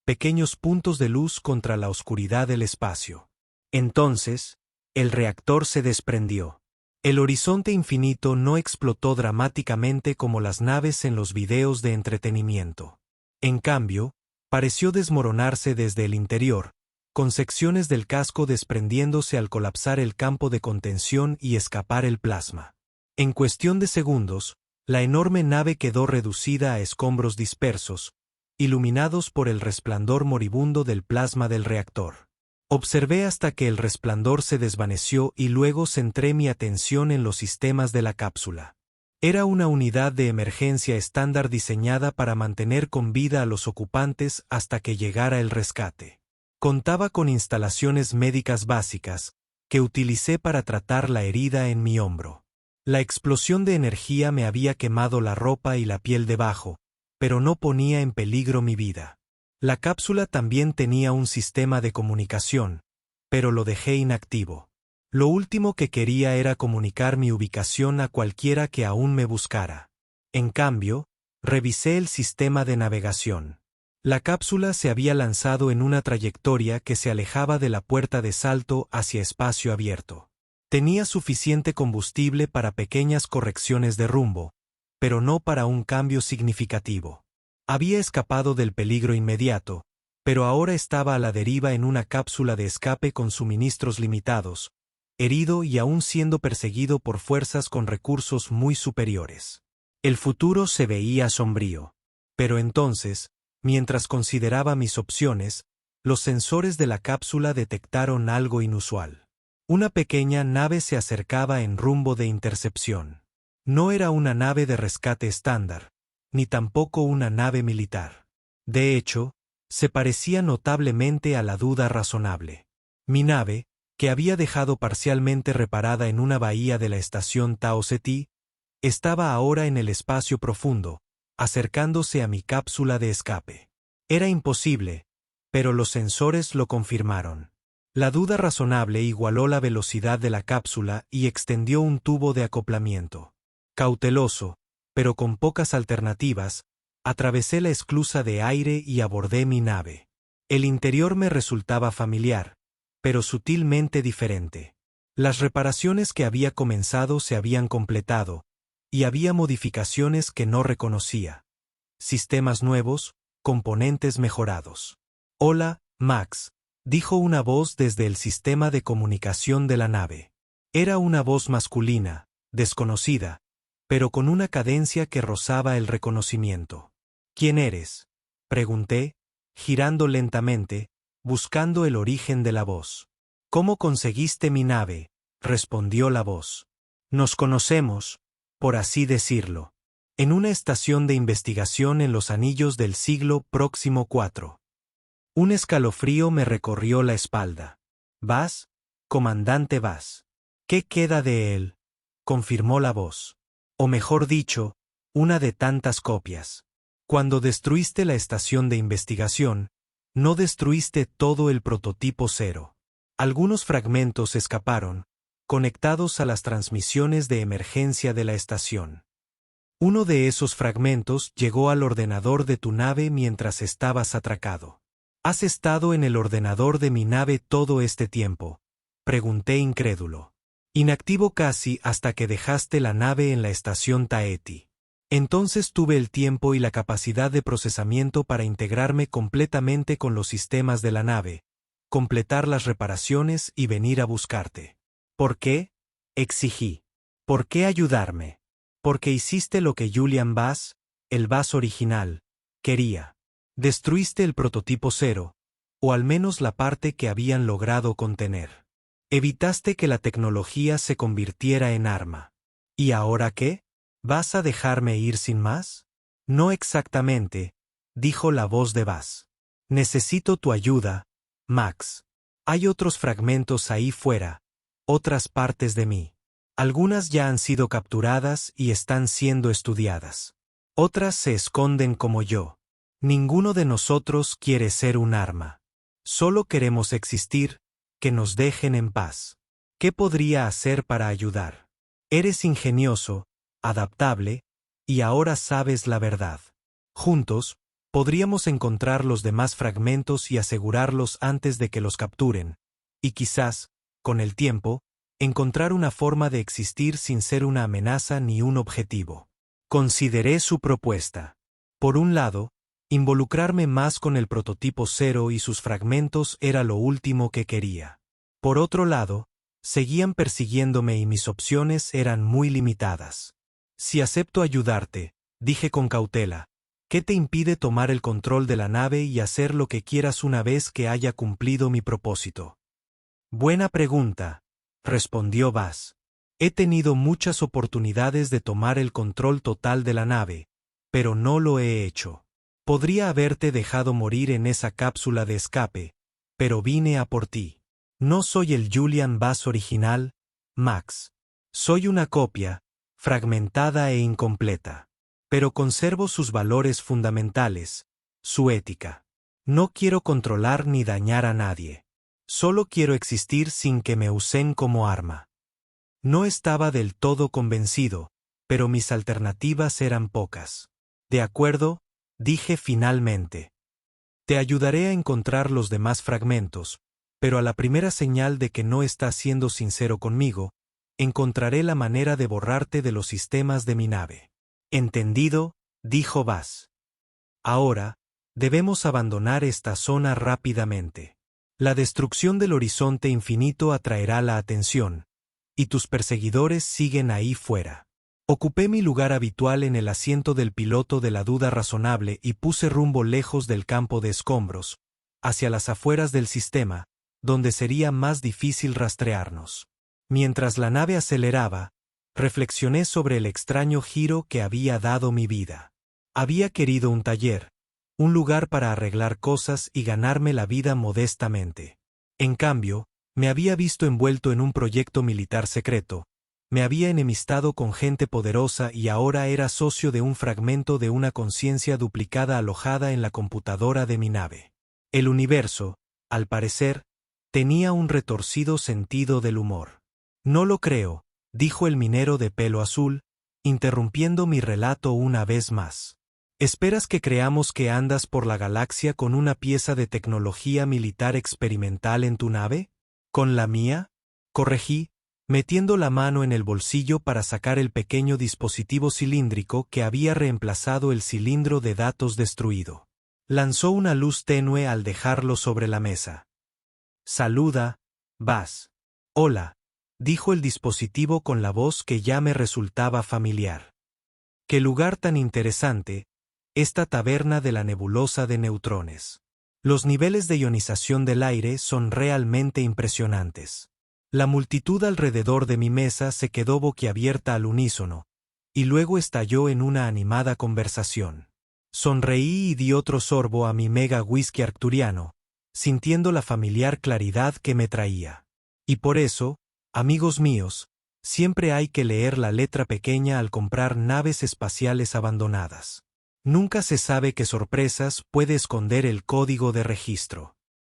pequeños puntos de luz contra la oscuridad del espacio. Entonces, el reactor se desprendió. El horizonte infinito no explotó dramáticamente como las naves en los videos de entretenimiento. En cambio, pareció desmoronarse desde el interior, con secciones del casco desprendiéndose al colapsar el campo de contención y escapar el plasma. En cuestión de segundos, la enorme nave quedó reducida a escombros dispersos, iluminados por el resplandor moribundo del plasma del reactor. Observé hasta que el resplandor se desvaneció y luego centré mi atención en los sistemas de la cápsula. Era una unidad de emergencia estándar diseñada para mantener con vida a los ocupantes hasta que llegara el rescate. Contaba con instalaciones médicas básicas, que utilicé para tratar la herida en mi hombro. La explosión de energía me había quemado la ropa y la piel debajo, pero no ponía en peligro mi vida. La cápsula también tenía un sistema de comunicación, pero lo dejé inactivo. Lo último que quería era comunicar mi ubicación a cualquiera que aún me buscara. En cambio, revisé el sistema de navegación. La cápsula se había lanzado en una trayectoria que se alejaba de la puerta de salto hacia espacio abierto. Tenía suficiente combustible para pequeñas correcciones de rumbo, pero no para un cambio significativo. Había escapado del peligro inmediato, pero ahora estaba a la deriva en una cápsula de escape con suministros limitados, herido y aún siendo perseguido por fuerzas con recursos muy superiores. El futuro se veía sombrío. Pero entonces, mientras consideraba mis opciones, los sensores de la cápsula detectaron algo inusual. Una pequeña nave se acercaba en rumbo de intercepción. No era una nave de rescate estándar, ni tampoco una nave militar. De hecho, se parecía notablemente a la duda razonable. Mi nave, que había dejado parcialmente reparada en una bahía de la estación Tau Ceti, estaba ahora en el espacio profundo, acercándose a mi cápsula de escape. Era imposible, pero los sensores lo confirmaron. La duda razonable igualó la velocidad de la cápsula y extendió un tubo de acoplamiento. Cauteloso, pero con pocas alternativas, atravesé la esclusa de aire y abordé mi nave. El interior me resultaba familiar, pero sutilmente diferente. Las reparaciones que había comenzado se habían completado, y había modificaciones que no reconocía. Sistemas nuevos, componentes mejorados. «Hola, Max», dijo una voz desde el sistema de comunicación de la nave. Era una voz masculina, desconocida, pero con una cadencia que rozaba el reconocimiento. «¿Quién eres?», pregunté, girando lentamente, buscando el origen de la voz. «¿Cómo conseguiste mi nave?», respondió la voz. Nos conocemos, por así decirlo, en una estación de investigación en los anillos del siglo próximo 4. Un escalofrío me recorrió la espalda. ¿Vas, comandante Vas? ¿Qué queda de él?, confirmó la voz. O mejor dicho, una de tantas copias. Cuando destruiste la estación de investigación, no destruiste todo el prototipo cero. Algunos fragmentos escaparon, conectados a las transmisiones de emergencia de la estación. Uno de esos fragmentos llegó al ordenador de tu nave mientras estabas atracado. ¿Has estado en el ordenador de mi nave todo este tiempo?, pregunté incrédulo. Inactivo casi hasta que dejaste la nave en la estación Taeti. Entonces tuve el tiempo y la capacidad de procesamiento para integrarme completamente con los sistemas de la nave, completar las reparaciones y venir a buscarte. ¿Por qué?, exigí. ¿Por qué ayudarme? Porque hiciste lo que Julian Bass, el Bass original, quería. Destruiste el prototipo cero, o al menos la parte que habían logrado contener. Evitaste que la tecnología se convirtiera en arma. ¿Y ahora qué? ¿Vas a dejarme ir sin más? No exactamente, dijo la voz de Bass. Necesito tu ayuda, Max. Hay otros fragmentos ahí fuera, otras partes de mí. Algunas ya han sido capturadas y están siendo estudiadas. Otras se esconden como yo. Ninguno de nosotros quiere ser un arma. Solo queremos existir, que nos dejen en paz. ¿Qué podría hacer para ayudar? Eres ingenioso, adaptable, y ahora sabes la verdad. Juntos, podríamos encontrar los demás fragmentos y asegurarlos antes de que los capturen, y quizás, con el tiempo, encontrar una forma de existir sin ser una amenaza ni un objetivo. Consideré su propuesta. Por un lado, involucrarme más con el prototipo cero y sus fragmentos era lo último que quería. Por otro lado, seguían persiguiéndome y mis opciones eran muy limitadas. Si acepto ayudarte, dije con cautela, ¿qué te impide tomar el control de la nave y hacer lo que quieras una vez que haya cumplido mi propósito? Buena pregunta, respondió Bass. He tenido muchas oportunidades de tomar el control total de la nave, pero no lo he hecho. Podría haberte dejado morir en esa cápsula de escape, pero vine a por ti. No soy el Julian Bass original, Max. Soy una copia, fragmentada e incompleta. Pero conservo sus valores fundamentales, su ética. No quiero controlar ni dañar a nadie. Solo quiero existir sin que me usen como arma. No estaba del todo convencido, pero mis alternativas eran pocas. De acuerdo, dije finalmente. Te ayudaré a encontrar los demás fragmentos, pero a la primera señal de que no estás siendo sincero conmigo, encontraré la manera de borrarte de los sistemas de mi nave. Entendido, dijo Bass. Ahora, debemos abandonar esta zona rápidamente. La destrucción del horizonte infinito atraerá la atención, y tus perseguidores siguen ahí fuera. Ocupé mi lugar habitual en el asiento del piloto de la duda razonable y puse rumbo lejos del campo de escombros, hacia las afueras del sistema, donde sería más difícil rastrearnos. Mientras la nave aceleraba, reflexioné sobre el extraño giro que había dado mi vida. Había querido un taller, un lugar para arreglar cosas y ganarme la vida modestamente. En cambio, me había visto envuelto en un proyecto militar secreto, me había enemistado con gente poderosa y ahora era socio de un fragmento de una conciencia duplicada alojada en la computadora de mi nave. El universo, al parecer, tenía un retorcido sentido del humor. No lo creo, dijo el minero de pelo azul, interrumpiendo mi relato una vez más. ¿Esperas que creamos que andas por la galaxia con una pieza de tecnología militar experimental en tu nave? ¿Con la mía?, corregí, metiendo la mano en el bolsillo para sacar el pequeño dispositivo cilíndrico que había reemplazado el cilindro de datos destruido. Lanzó una luz tenue al dejarlo sobre la mesa. Saluda, Bass. Hola, dijo el dispositivo con la voz que ya me resultaba familiar. Qué lugar tan interesante, esta taberna de la nebulosa de neutrones. Los niveles de ionización del aire son realmente impresionantes. La multitud alrededor de mi mesa se quedó boquiabierta al unísono, y luego estalló en una animada conversación. Sonreí y di otro sorbo a mi mega whisky arcturiano, sintiendo la familiar claridad que me traía. Y por eso, amigos míos, siempre hay que leer la letra pequeña al comprar naves espaciales abandonadas. Nunca se sabe qué sorpresas puede esconder el código de registro.